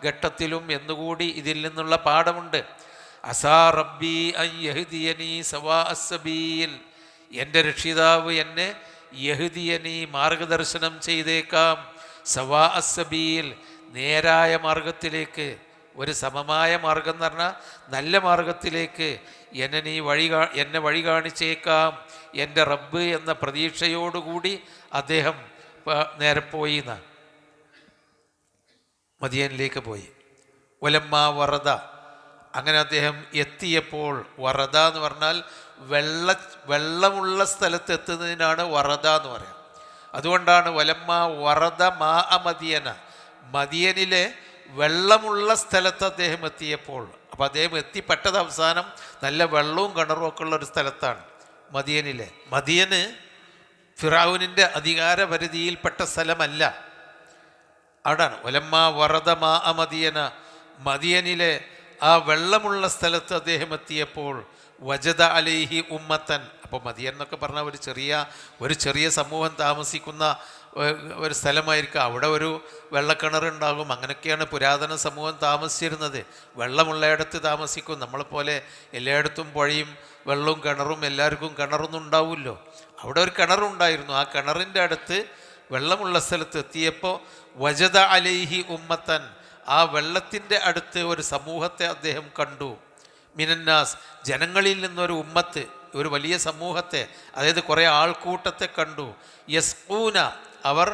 ഘട്ടത്തിലും എന്നുകൂടി ഇതിൽ നിന്നുള്ള പാഠമുണ്ട്. അസാ റബ്ബി അൻ യഹ്ദിയനി സവാ അസ്സബീൽ, എൻ്റെ രക്ഷിതാവ് എന്നെ യഹ്ദിയനി മാർഗദർശനം ചെയ്തേക്കാം, സവാ അസ്സബീൽ നേരായ മാർഗത്തിലേക്ക്, ഒരു സമമായ മാർഗം എന്ന് പറഞ്ഞാൽ നല്ല മാർഗത്തിലേക്ക് എന്നെ വഴി കാണിച്ചേക്കാം എൻ്റെ റബ്ബ് എന്ന പ്രതീക്ഷയോടുകൂടി അദ്ദേഹം നേരെ പോയി മദിയനിലേക്ക് പോയി. ഒലമ്മ വറദ, അങ്ങനെ അദ്ദേഹം എത്തിയപ്പോൾ, വറദ എന്ന് പറഞ്ഞാൽ വെള്ളമുള്ള സ്ഥലത്ത് എത്തുന്നതിനാണ് വറദ എന്ന് പറയാം. അതുകൊണ്ടാണ് വലമ്മ വറദ മാ മദിയന, മദിയനിലെ വെള്ളമുള്ള സ്ഥലത്ത് അദ്ദേഹം എത്തിയപ്പോൾ. അപ്പോൾ അദ്ദേഹം എത്തിപ്പെട്ടത് അവസാനം നല്ല വെള്ളവും കിണറും ഒക്കെ ഉള്ള ഒരു സ്ഥലത്താണ് മദിയനിലെ. മദിയന് ഫിറഔനിൻ്റെ അധികാര പരിധിയിൽപ്പെട്ട സ്ഥലമല്ല. അവിടാണ് വലമ്മ വറദ മാ മദിയന, മദിയനിലെ ആ വെള്ളമുള്ള സ്ഥലത്ത് അദ്ദേഹം എത്തിയപ്പോൾ വജദ അലൈഹി ഉമ്മത്തൻ. അപ്പോൾ മദിയൻ എന്നൊക്കെ പറഞ്ഞാൽ ഒരു ചെറിയ സമൂഹം താമസിക്കുന്ന ഒരു സ്ഥലമായിരിക്കും. അവിടെ ഒരു വെള്ളക്കിണറുണ്ടാകും. അങ്ങനെയൊക്കെയാണ് പുരാതന സമൂഹം താമസിച്ചിരുന്നത്. വെള്ളമുള്ളയിടത്ത് താമസിക്കും. നമ്മളെപ്പോലെ എല്ലായിടത്തും പുഴയും വെള്ളവും കിണറും എല്ലാവർക്കും കിണറൊന്നും ഉണ്ടാവുമല്ലോ. അവിടെ ഒരു കിണറുണ്ടായിരുന്നു. ആ കിണറിൻ്റെ അടുത്ത് വെള്ളമുള്ള സ്ഥലത്ത് എത്തിയപ്പോൾ വജദ അലൈഹി ഉമ്മത്തൻ, ആ വെള്ളത്തിൻ്റെ അടുത്ത് ഒരു സമൂഹത്തെ അദ്ദേഹം കണ്ടു. മിനന്നാസ്, ജനങ്ങളിൽ നിന്നൊരു ഉമ്മത്ത്, ഒരു വലിയ സമൂഹത്തെ, അതായത് കുറേ ആൾക്കൂട്ടത്തെ കണ്ടു. യസ്കൂന, അവർ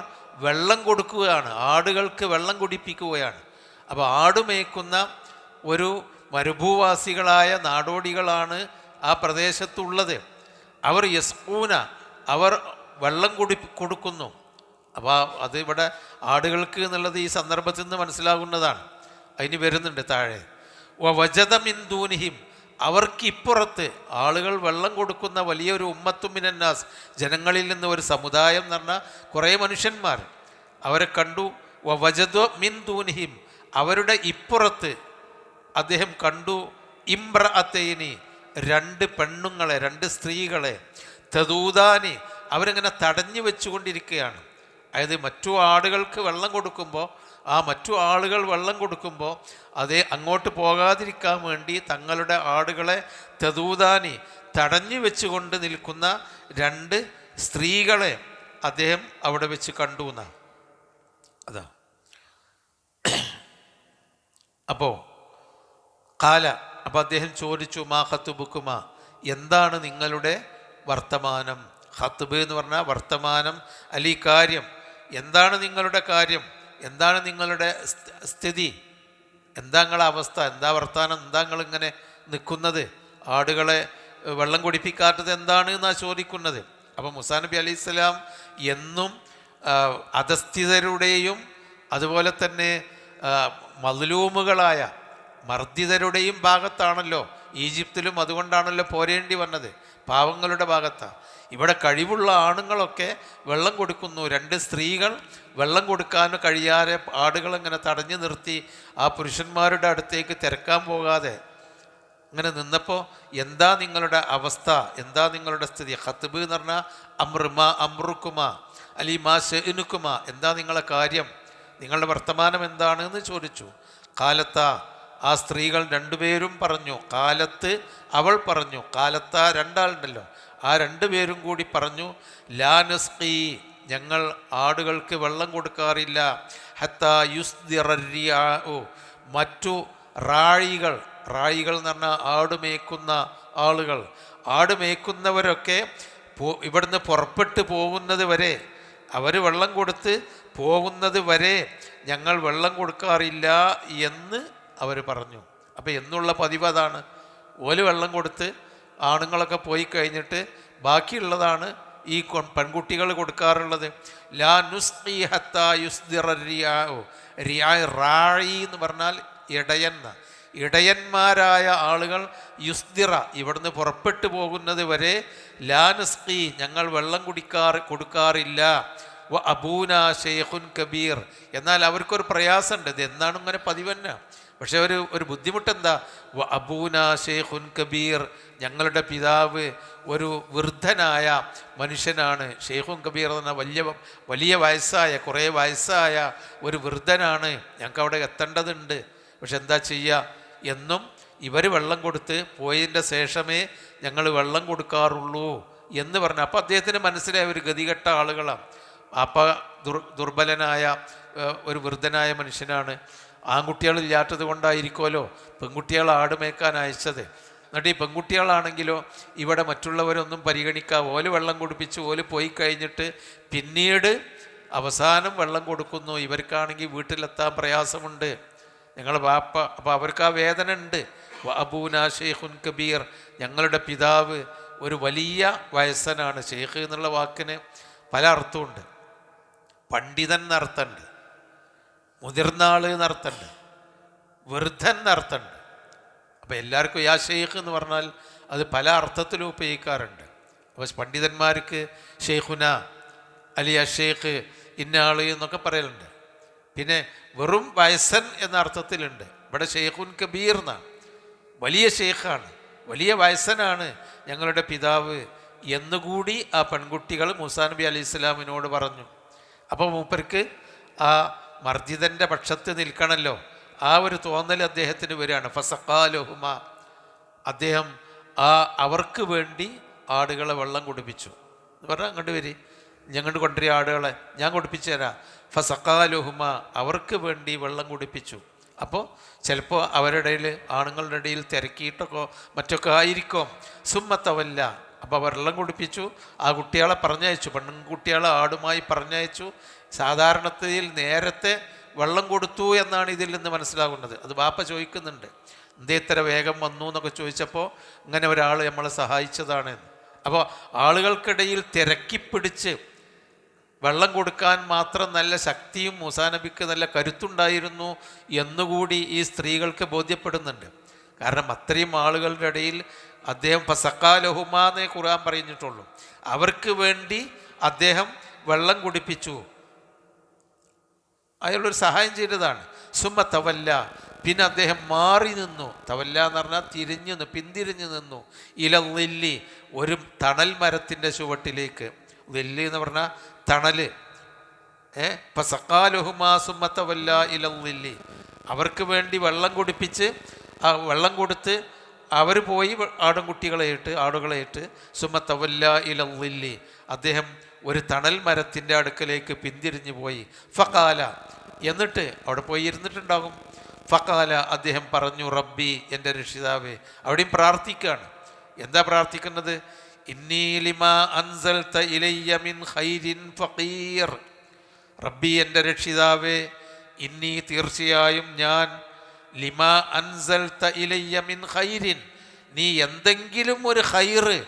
വെള്ളം കൊടുക്കുകയാണ്, ആടുകൾക്ക് വെള്ളം കുടിപ്പിക്കുകയാണ്. അപ്പോൾ ആടുമേക്കുന്ന ഒരു മരുഭൂവാസികളായ നാടോടികളാണ് ആ പ്രദേശത്തുള്ളത്. അവർ യസ്കൂന, അവർ വെള്ളം കൊടുക്കുന്നു. അപ്പോൾ അത് ഇവിടെ ആടുകൾക്ക് എന്നുള്ളത് ഈ സന്ദർഭത്തിൽ നിന്ന് മനസ്സിലാകുന്നതാണ്. അതിന് വരുന്നുണ്ട് താഴെ. വജദ മിൻ ദൂനിഹിം, അവർക്കിപ്പുറത്ത് ആളുകൾ വെള്ളം കൊടുക്കുന്ന വലിയൊരു ഉമ്മത്തും മിനന്നാസ്, ജനങ്ങളിൽ നിന്ന് ഒരു സമുദായം എന്ന് പറഞ്ഞാൽ കുറേ മനുഷ്യന്മാർ, അവരെ കണ്ടു. വജദ മിൻ ദൂനിഹിം, അവരുടെ ഇപ്പുറത്ത് അദ്ദേഹം കണ്ടു ഇംറഅത്തൈനി, രണ്ട് പെണ്ണുങ്ങളെ, രണ്ട് സ്ത്രീകളെ, തദൂദാനി, അവരിങ്ങനെ തടഞ്ഞു വെച്ചുകൊണ്ടിരിക്കുകയാണ്. അതായത് മറ്റു ആടുകൾക്ക് വെള്ളം കൊടുക്കുമ്പോൾ, ആ മറ്റു ആളുകൾ വെള്ളം കൊടുക്കുമ്പോൾ അതേ അങ്ങോട്ട് പോകാതിരിക്കാൻ വേണ്ടി തങ്ങളുടെ ആടുകളെ തദൂദാനി തടഞ്ഞു വെച്ചുകൊണ്ട് നിൽക്കുന്ന രണ്ട് സ്ത്രീകളെ അദ്ദേഹം അവിടെ വെച്ച് കണ്ടു എന്നാണ്. അതാ അപ്പോൾ കാല, അപ്പോൾ അദ്ദേഹം ചോദിച്ചു, മാ ഖത്തുബുക്കുമ, എന്താണ് നിങ്ങളുടെ വർത്തമാനം? ഖത്ബ് എന്ന് പറഞ്ഞാൽ വർത്തമാനം, അലി കാര്യം. എന്താണ് നിങ്ങളുടെ കാര്യം? എന്താണ് നിങ്ങളുടെ സ്ഥിതി? എന്താ നിങ്ങളുടെ അവസ്ഥ? എന്താ വർത്താനം? എന്താ നിങ്ങളിങ്ങനെ നിൽക്കുന്നത്? ആടുകളെ വെള്ളം കുടിപ്പിക്കാത്തത് എന്താണ് എന്നാണ് ചോദിക്കുന്നത്. അപ്പോൾ മൂസാ നബി അലൈഹി സ്വലാം എന്നും അധസ്ഥിതരുടെയും അതുപോലെ തന്നെ മദ്ലൂമുകളായ മർദ്ദിതരുടെയും ഭാഗത്താണല്ലോ. ഈജിപ്തിലും അതുകൊണ്ടാണല്ലോ പോരേണ്ടി വന്നത്, പാവങ്ങളുടെ ഭാഗത്താണ്. ഇവിടെ കഴിവുള്ള ആണുങ്ങളൊക്കെ വെള്ളം കൊടുക്കുന്നു. 2 സ്ത്രീകൾ വെള്ളം കൊടുക്കാൻ കഴിയാതെ ആടുകളിങ്ങനെ തടഞ്ഞു നിർത്തി ആ പുരുഷന്മാരുടെ അടുത്തേക്ക് തിരക്കാൻ പോകാതെ അങ്ങനെ നിന്നപ്പോൾ എന്താ നിങ്ങളുടെ അവസ്ഥ, എന്താ നിങ്ങളുടെ സ്ഥിതി? ഖത്ബ് എന്ന് പറഞ്ഞാൽ അമ്രുക്കുമാ അലി മാ ഷെനുക്കുമാ, എന്താ നിങ്ങളെ കാര്യം, നിങ്ങളുടെ വർത്തമാനം എന്താണ് എന്ന് ചോദിച്ചു. കാലത്ത, ആ സ്ത്രീകൾ 2 പേരും പറഞ്ഞു. കാലത്ത് അവൾ പറഞ്ഞു, കാലത്ത 2 ആളുണ്ടല്ലോ, ആ 2 പേരും കൂടി പറഞ്ഞു, ലാ നസ്ഖി, ഞങ്ങൾ ആടുകൾക്ക് വെള്ളം കൊടുക്കാറില്ല, ഹത്താ യുസ്ദിറു, മറ്റു റാഴികൾ, റായികൾ എന്ന് പറഞ്ഞാൽ ആട് മേക്കുന്ന ആളുകൾ, ആട് മേക്കുന്നവരൊക്കെ ഇവിടുന്ന് പുറപ്പെട്ട് പോകുന്നത് വരെ, അവർ വെള്ളം കൊടുത്ത് പോകുന്നത് വരെ ഞങ്ങൾ വെള്ളം കൊടുക്കാറില്ല എന്ന് അവർ പറഞ്ഞു. അപ്പം എന്നുള്ള പതിവ് അതാണ്. ഓല് വെള്ളം കൊടുത്ത് ആണുങ്ങളൊക്കെ പോയി കഴിഞ്ഞിട്ട് ബാക്കിയുള്ളതാണ് ഈ പെൺകുട്ടികൾ കൊടുക്കാറുള്ളത്. ലാ നുസ്ഖി ഹത്താ യുസ്ദിറ റിയാഉ, റാഴി എന്ന് പറഞ്ഞാൽ ഇടയന്മാരായ ആളുകൾ, യുസ്ദിറ ഇവിടുന്ന് പുറപ്പെട്ടു പോകുന്നത് വരെ ലാ നുസ്ഖി ഞങ്ങൾ വെള്ളം കൊടുക്കാറില്ല. വ അബൂന ഷെയ്ഖുൻ കബീർ, എന്നാൽ അവർക്കൊരു പ്രയാസമുണ്ട്, ഇത് എന്നാണ് ഇങ്ങനെ പതിവന്നെ. പക്ഷെ ഒരു ബുദ്ധിമുട്ടെന്താ? വ അബൂന ഷെയ്ഖുൻ കബീർ, ഞങ്ങളുടെ പിതാവ് ഒരു വൃദ്ധനായ മനുഷ്യനാണ്. ഷെയ്ഖുൻ കബീർ എന്ന വലിയ വയസ്സായ, കുറേ വയസ്സായ ഒരു വൃദ്ധനാണ്, ഞങ്ങൾക്ക് അവിടെ എത്തേണ്ടതുണ്ട്. പക്ഷെ എന്താ ചെയ്യുക എന്നും ഇവർ വെള്ളം കൊടുത്ത് പോയതിൻ്റെ ശേഷമേ ഞങ്ങൾ വെള്ളം കൊടുക്കാറുള്ളൂ എന്ന് പറഞ്ഞു. അപ്പോൾ അദ്ദേഹത്തിന് മനസ്സിലായ ഒരു ഗതികെട്ട ആളുകളാണ്. അപ്പം ദുർബലനായ ഒരു വൃദ്ധനായ മനുഷ്യനാണ്. ആൺകുട്ടികളില്ലാത്തത് കൊണ്ടായിരിക്കുമല്ലോ പെൺകുട്ടികൾ ആട് മേക്കാൻ അയച്ചത്. എന്നിട്ട് ഈ പെൺകുട്ടികളാണെങ്കിലോ ഇവിടെ മറ്റുള്ളവരൊന്നും പരിഗണിക്കാതെ ഓല് വെള്ളം കുടിപ്പിച്ച് ഓല് പോയി കഴിഞ്ഞിട്ട് പിന്നീട് അവസാനം വെള്ളം കൊടുക്കുന്നു. ഇവർക്കാണെങ്കിൽ വീട്ടിലെത്താൻ പ്രയാസമുണ്ട്, ഞങ്ങൾ വാപ്പ, അപ്പോൾ അവർക്ക് ആ വേദന ഉണ്ട്. അബൂന ഷെയ്ഖുൻ കബീർ, ഞങ്ങളുടെ പിതാവ് ഒരു വലിയ വയസ്സനാണ്. ഷെയ്ഖ് എന്നുള്ള വാക്കിന് പല അർത്ഥമുണ്ട്. പണ്ഡിതൻ എന്നർത്ഥമുണ്ട്, മുതിർന്ന ആൾ എന്നർത്ഥമുണ്ട്, വൃദ്ധൻ എന്നർത്ഥമുണ്ട്. അപ്പോൾ എല്ലാവർക്കും യാ ഷെയ്ഖ് എന്ന് പറഞ്ഞാൽ അത് പല അർത്ഥത്തിലും ഉപയോഗിക്കാറുണ്ട്. അപ്പോൾ പണ്ഡിതന്മാർക്ക് ഷെയ്ഖുന അലി അഷേഖ് ഇന്ന ആൾ എന്നൊക്കെ പറയലുണ്ട്. പിന്നെ വെറും വയസ്സൻ എന്ന അർത്ഥത്തിലുണ്ട്. ഇവിടെ ഷെയ്ഖുൻ കബീർ എന്നാണ്, വലിയ ഷെയ്ഖാണ്, വലിയ വയസ്സനാണ് ഞങ്ങളുടെ പിതാവ് എന്നുകൂടി ആ പെൺകുട്ടികൾ മൂസാ നബി അലൈഹി സ്വലാമിനോട് പറഞ്ഞു. അപ്പോൾ മൂപ്പർക്ക് ആ മർജിദൻ്റെ പക്ഷത്ത് നിൽക്കണമല്ലോ, ആ ഒരു തോന്നൽ അദ്ദേഹത്തിന് വരികയാണ്. ഫസഖാലുഹുമ, അദ്ദേഹം അവർക്ക് വേണ്ടി ആടുകളെ വെള്ളം കുടിപ്പിച്ചു എന്ന് പറഞ്ഞാൽ അങ്ങോട്ട് വരി, ഞങ്ങോട്ട് കൊണ്ടുവരിക ആടുകളെ, ഞാൻ കുടിപ്പിച്ചു തരാം. ഫസഖാലുഹുമ, അവർക്ക് വേണ്ടി വെള്ളം കുടിപ്പിച്ചു. അപ്പോൾ ചിലപ്പോൾ അവരുടെ ഇടയിൽ, ആണുങ്ങളുടെ ഇടയിൽ തിരക്കിയിട്ടൊക്കെ മറ്റൊക്കെ ആയിരിക്കും. സുമ്മത്തവല്ല, അപ്പോൾ വെള്ളം കുടിപ്പിച്ചു. ആ കുട്ടികളെ പറഞ്ഞയച്ചു, പെൺകുട്ടികളെ ആടുമായി പറഞ്ഞയച്ചു. സാധാരണത്തിൽ നേരത്തെ വെള്ളം കൊടുത്തു എന്നാണ് ഇതിൽ നിന്ന് മനസ്സിലാകുന്നത്. അത് ബാപ്പ ചോദിക്കുന്നുണ്ട്, എന്തേ ഇത്ര വേഗം വന്നു എന്നൊക്കെ ചോദിച്ചപ്പോൾ ഇങ്ങനെ ഒരാൾ നമ്മളെ സഹായിച്ചതാണ്. അപ്പോൾ ആളുകൾക്കിടയിൽ തിരക്കിപ്പിടിച്ച് വെള്ളം കൊടുക്കാൻ മാത്രം നല്ല ശക്തിയും മൂസാ നബിക്ക് നല്ല കരുത്തുണ്ടായിരുന്നു എന്നുകൂടി ഈ സ്ത്രീകൾക്ക് ബോധ്യപ്പെടുന്നുണ്ട്. കാരണം അത്രയും ആളുകളുടെ ഇടയിൽ അദ്ദേഹം ഫസഖാലഹുമാന്നേ ഖുർആൻ പറഞ്ഞിട്ടുള്ളൂ, അവർക്ക് വേണ്ടി അദ്ദേഹം വെള്ളം കുടിപ്പിച്ചു, അയാളൊരു സഹായം ചെയ്തതാണ്. സുമ്മ തവല്ല, പിന്നെ അദ്ദേഹം മാറി നിന്നു. തവല്ല എന്ന് പറഞ്ഞാൽ പിന്തിരിഞ്ഞു നിന്നു. ഇലല്ലില്ലി, ഒരു തണൽ മരത്തിൻ്റെ ചുവട്ടിലേക്ക്. ലില്ലി എന്ന് പറഞ്ഞാൽ തണല്. ഫസഖാലുഹുമാ സുമ്മ തവല്ല ഇലല്ലില്ലി, അവർക്ക് വേണ്ടി വെള്ളം കുടിപ്പിച്ച് വെള്ളം കൊടുത്ത് അവർ പോയി ആടുകളെയിട്ട് സുമ്മ തവല്ല ഇലല്ലില്ലി, അദ്ദേഹം ഒരു തണൽ മരത്തിൻ്റെ അടുക്കലേക്ക് പിന്തിരിഞ്ഞു പോയി. ഫഖാല, എന്നിട്ട് അവിടെ പോയി ഇരുന്നിട്ടുണ്ടാകും. ഫഖാല, അദ്ദേഹം പറഞ്ഞു, റബ്ബി, എൻ്റെ രക്ഷിതാവേ. അവിടെയും പ്രാർത്ഥിക്കുകയാണ്. എന്താ പ്രാർത്ഥിക്കുന്നത്? ഇന്നി ലിമാ അൻസൽത ഇലയ്യ മിൻ ഖൈരിൻ ഫഖീർ. റബ്ബി, എൻ്റെ രക്ഷിതാവേ, ഇന്നി, തീർച്ചയായും ഞാൻ, ലിമാ അൻസൽത ഇലയ്യ മിൻ ഖൈരിൻ, നീ എന്തെങ്കിലും ഒരു ഖൈറ്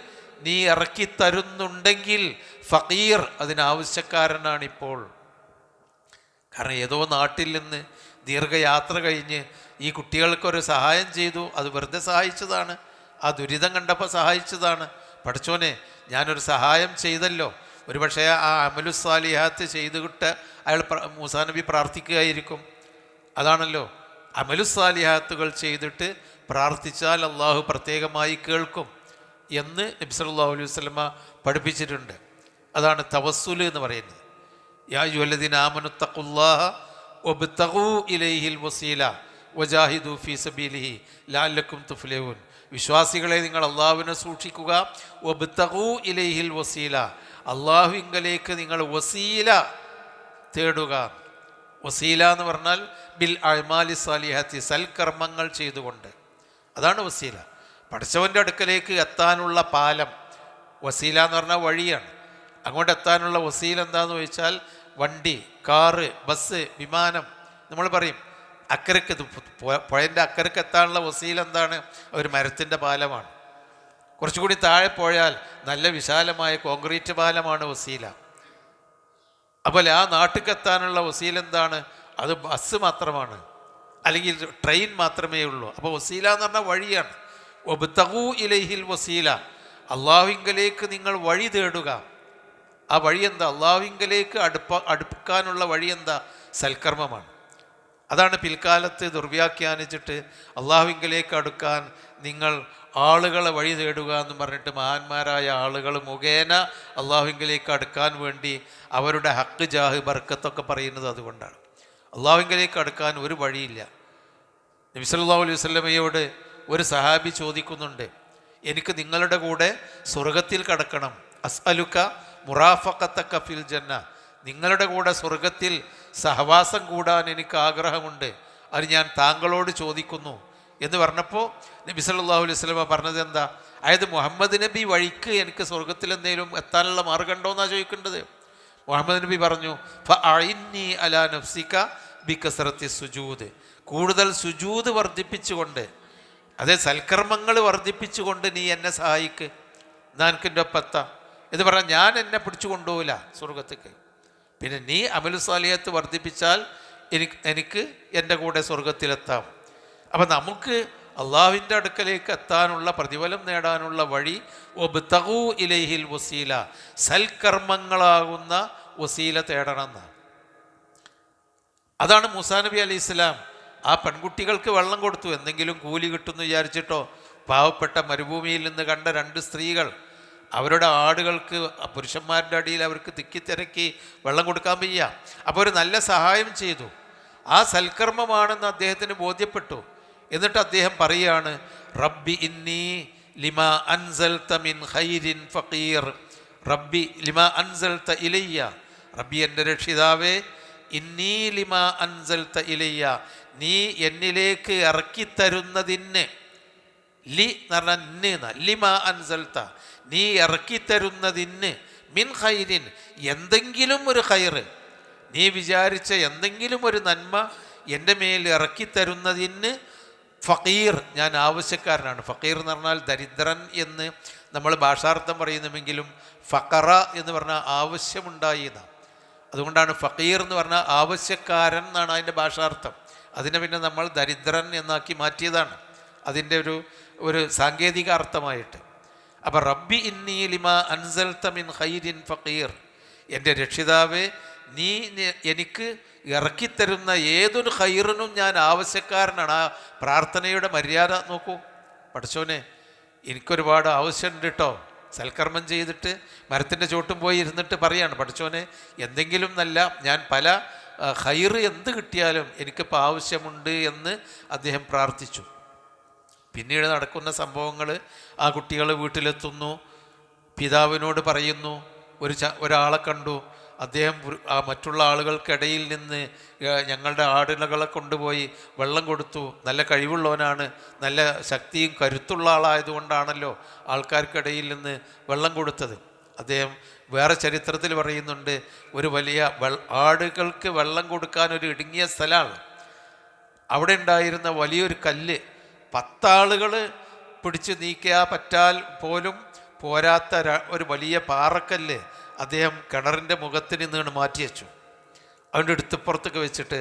നീ ഇറക്കി തരുന്നുണ്ടെങ്കിൽ ഫഖീർ, അതിനാവശ്യക്കാരനാണിപ്പോൾ. കാരണം ഏതോ നാട്ടിൽ നിന്ന് ദീർഘയാത്ര കഴിഞ്ഞ് ഈ കുട്ടികൾക്കൊരു സഹായം ചെയ്തു. അത് വെറുതെ സഹായിച്ചതാണ്, ആ ദുരിതം കണ്ടപ്പോൾ സഹായിച്ചതാണ്. പഠിച്ചോനെ ഞാനൊരു സഹായം ചെയ്തല്ലോ. ഒരുപക്ഷെ ആ അമലുസ്സാലിഹാത്ത് ചെയ്തുകിട്ട് അയാൾ മൂസാ നബി പ്രാർത്ഥിക്കുകയായിരിക്കും. അതാണല്ലോ, അമലുസ്സാലിഹാത്തുകൾ ചെയ്തിട്ട് പ്രാർത്ഥിച്ചാൽ അള്ളാഹു പ്രത്യേകമായി കേൾക്കും എന്ന് നബി സല്ലല്ലാഹു അലൈഹി വസല്ലമ പഠിപ്പിച്ചിട്ടുണ്ട്. അതാണ് തവസ്സുൽ എന്ന് പറയുന്നത്. യാ അയ്യുഹല്ലദീന ആമനു തഖുല്ലാഹ വബ്തഗൂ ഇലൈഹിൽ വസീല വജാഹിദു ഫീ സബീലിഹി ലഅല്ലക്കും തുഫ്ലിഹൂൻ. വിശ്വാസികളെ, നിങ്ങൾ അള്ളാഹുവിനെ സൂക്ഷിക്കുക. വബ്തഗൂ ഇലൈഹിൽ വസീല, അള്ളാഹുവിങ്കലേക്ക് നിങ്ങൾ വസീല തേടുക. വസീല എന്ന് പറഞ്ഞാൽ ബിൽ അഅ്മാലി സാലിഹത്തി, സൽക്കർമ്മങ്ങൾ ചെയ്തുകൊണ്ട്. അതാണ് വസീല. പടച്ചവൻ്റെ അടുക്കലേക്ക് എത്താനുള്ള പാലം. വസീല എന്ന് പറഞ്ഞാൽ വഴിയാണ്. അങ്ങോട്ട് എത്താനുള്ള വസീല എന്താണെന്ന് ചോദിച്ചാൽ വണ്ടി, കാറ്, ബസ്, വിമാനം. നമ്മൾ പറയും അക്കരക്ക്, പുഴൻ്റെ അക്കരക്ക് എത്താനുള്ള വസീല എന്താണ്? ഒരു മരത്തിൻ്റെ പാലമാണ്. കുറച്ചുകൂടി താഴെ പോയാൽ നല്ല വിശാലമായ കോൺക്രീറ്റ് പാലമാണ് വസീല. അപ്പോൾ ആ നാട്ടിലെത്താനുള്ള വസീല എന്താണ്? അത് ബസ് മാത്രമാണ്, അല്ലെങ്കിൽ ട്രെയിൻ മാത്രമേ ഉള്ളൂ. അപ്പോൾ വസീല എന്ന് പറഞ്ഞാൽ വഴിയാണ്. വബ്തഗൂ ഇലൈഹിൽ വസീല, അള്ളാഹുവിങ്കലേക്ക് നിങ്ങൾ വഴി തേടുക. ആ വഴി എന്താ? അള്ളാഹുവിങ്കലേക്ക് അടുപ്പിക്കാനുള്ള വഴി എന്താ? സൽക്കർമ്മമാണ്. അതാണ് പിൽക്കാലത്ത് ദുർവ്യാഖ്യാനിച്ചിട്ട് അള്ളാഹുവിങ്കലേക്ക് അടുക്കാൻ നിങ്ങൾ ആളുകളെ വഴി തേടുക എന്ന് പറഞ്ഞിട്ട് മഹാന്മാരായ ആളുകൾ മുഖേന അള്ളാഹുവിങ്കലേക്ക് അടുക്കാൻ വേണ്ടി അവരുടെ ഹക്ക്, ജാഹ്, ബർക്കത്തൊക്കെ പറയുന്നത് അതുകൊണ്ടാണ്. അള്ളാഹുവിങ്കലേക്ക് അടുക്കാൻ ഒരു വഴിയില്ല. നബി സല്ലല്ലാഹു അലൈഹി വസല്ലമയോട് ഒരു സഹാബി ചോദിക്കുന്നുണ്ട്, എനിക്ക് നിങ്ങളുടെ കൂടെ സ്വർഗത്തിൽ കടക്കണം. അസ്അലുക മുറാഫഖതക ഫിൽ ജന്ന, നിങ്ങളുടെ കൂടെ സ്വർഗത്തിൽ സഹവാസം കൂടാൻ എനിക്ക് ആഗ്രഹമുണ്ട്, അത് ഞാൻ താങ്കളോട് ചോദിക്കുന്നു എന്ന് പറഞ്ഞപ്പോൾ നബി സല്ലല്ലാഹു അലൈഹി വസല്ലമ പറഞ്ഞത് എന്താ? അതായത് മുഹമ്മദ് നബി വഴിക്ക് എനിക്ക് സ്വർഗത്തിൽ എന്തെങ്കിലും എത്താനുള്ള മാർഗം ഉണ്ടോ എന്നാണ് ചോദിക്കേണ്ടത്. മുഹമ്മദ് നബി പറഞ്ഞു, ഫഅഇന്നി അലാ നഫ്സിക ബികസ്റത്തി സുജൂദ്, കൂടുതൽ സുജൂദ് വർദ്ധിപ്പിച്ചുകൊണ്ട്, അതേ സൽക്കർമ്മങ്ങൾ വർദ്ധിപ്പിച്ചുകൊണ്ട് നീ എന്നെ സഹായിക്ക്, എന്നാ എനിക്ക് എൻ്റെ ഒപ്പത്താം എന്ന് പറഞ്ഞാൽ ഞാൻ എന്നെ പിടിച്ചു കൊണ്ടുപോകില്ല സ്വർഗത്തേക്ക്. പിന്നെ നീ അമലുസാലിഹത്ത് വർദ്ധിപ്പിച്ചാൽ എനിക്ക് എൻ്റെ കൂടെ സ്വർഗത്തിലെത്താം. അപ്പം നമുക്ക് അള്ളാഹുവിൻ്റെ അടുക്കലേക്ക് എത്താനുള്ള പ്രതിഫലം നേടാനുള്ള വഴി വബ്തഗൂ ഇലൈഹിൽ വസീല, സൽക്കർമ്മങ്ങളാകുന്ന വസീല തേടണമെന്നാണ്. അതാണ് മൂസാ നബി അലൈഹി സ്വലാം ആ പെൺകുട്ടികൾക്ക് വെള്ളം കൊടുത്തു. എന്തെങ്കിലും കൂലി കിട്ടുമെന്ന് വിചാരിച്ചിട്ടോ, പാവപ്പെട്ട മരുഭൂമിയിൽ നിന്ന് കണ്ട രണ്ട് സ്ത്രീകൾ അവരുടെ ആടുകൾക്ക് പുരുഷന്മാരുടെ അടിയിൽ അവർക്ക് തിക്കിത്തിരക്കി വെള്ളം കൊടുക്കാൻ വയ്യ. അപ്പോൾ ഒരു നല്ല സഹായം ചെയ്തു. ആ സൽക്കർമ്മമാണെന്ന് അദ്ദേഹത്തിന് ബോധ്യപ്പെട്ടു. എന്നിട്ട് അദ്ദേഹം പറയുകയാണ്, റബ്ബി ഇന്നി ലിമാ അൻസൽത മിൻ ഖൈരിൻ ഫഖീർ, റബ്ബി ലിമാ അൻസൽത ഇലയ്യ, റബ്ബി എൻ്റെ രക്ഷിതാവേ, ഇന്നി ലിമാ അൻസൽത ഇലയ്യ, നീ എന്നിലേക്ക് ഇറക്കിത്തരുന്നതിന്, ലി എന്ന് പറഞ്ഞാൽ ലിമാ അൻസൽത, നീ ഇറക്കിത്തരുന്നതിന്, മിൻ ഖൈരിൻ എന്തെങ്കിലും ഒരു ഖൈറ്, നീ വിചാരിച്ച എന്തെങ്കിലും ഒരു നന്മ എൻ്റെ മേൽ ഇറക്കിത്തരുന്നതിന്, ഫഖീർ ഞാൻ ആവശ്യക്കാരനാണ്. ഫഖീർ എന്ന് പറഞ്ഞാൽ ദരിദ്രൻ എന്ന് നമ്മൾ ഭാഷാർത്ഥം പറയുന്നുവെങ്കിലും ഫഖറ എന്ന് പറഞ്ഞാൽ ആവശ്യമുണ്ടായി എന്നാണ്. അതുകൊണ്ടാണ് ഫഖീർ എന്ന് പറഞ്ഞാൽ ആവശ്യക്കാരൻ എന്നാണ് അതിൻ്റെ ഭാഷാർത്ഥം. അതിനെ പിന്നെ നമ്മൾ ദരിദ്രൻ എന്നാക്കി മാറ്റിയതാണ് അതിൻ്റെ ഒരു സാങ്കേതിക അർത്ഥമായിട്ട്. അപ്പം റബ്ബി ഇന്നി ലിമാ അൻസൽത മിൻ ഖൈരിൻ ഫഖീർ, എൻ്റെ രക്ഷിതാവേ, നീ എനിക്ക് ഇറക്കിത്തരുന്ന ഏതൊരു ഖൈറിനും ഞാൻ ആവശ്യക്കാരനാണ്. ആ പ്രാർത്ഥനയുടെ മര്യാദ നോക്കൂ. പഠിച്ചോനെ, എനിക്കൊരുപാട് ആവശ്യമുണ്ട് കേട്ടോ. സൽക്കർമ്മം ചെയ്തിട്ട് മരത്തിൻ്റെ ചോട്ടും പോയി ഇരുന്നിട്ട് പറയാണ്, പഠിച്ചോനെ എന്തെങ്കിലും നല്ല, ഞാൻ പല ഖൈറ് എന്ത് കിട്ടിയാലും എനിക്കിപ്പോൾ ആവശ്യമുണ്ട് എന്ന് അദ്ദേഹം പ്രാർത്ഥിച്ചു. പിന്നീട് നടക്കുന്ന സംഭവങ്ങൾ, ആ കുട്ടികൾ വീട്ടിലെത്തുന്നു, പിതാവിനോട് പറയുന്നു, ഒരാളെ കണ്ടു, അദ്ദേഹം ആ മറ്റുള്ള ആളുകൾക്കിടയിൽ നിന്ന് ഞങ്ങളുടെ ആടുകളെ കൊണ്ടുപോയി വെള്ളം കൊടുത്തു. നല്ല കഴിവുള്ളവനാണ്, നല്ല ശക്തിയും കരുത്തുള്ള ആളായതുകൊണ്ടാണല്ലോ ആൾക്കാർക്കിടയിൽ നിന്ന് വെള്ളം കൊടുത്തത്. അദ്ദേഹം വേറെ ചരിത്രത്തിൽ പറയുന്നുണ്ട്, ഒരു വലിയ ആടുകൾക്ക് വെള്ളം കൊടുക്കാൻ ഒരു ഇടുങ്ങിയ സ്ഥലമാണ്. അവിടെ ഉണ്ടായിരുന്ന വലിയൊരു കല്ല് 10 ആളുകൾ പിടിച്ച് നീക്കാൻ പറ്റാൽ പോലും പോരാത്ത ഒരു വലിയ പാറക്കല്ല് അദ്ദേഹം കിണറിൻ്റെ മുഖത്തിന് നിന്ന് മാറ്റി വെച്ചു. അവൻ്റെ എടുത്തപ്പുറത്തൊക്കെ വെച്ചിട്ട്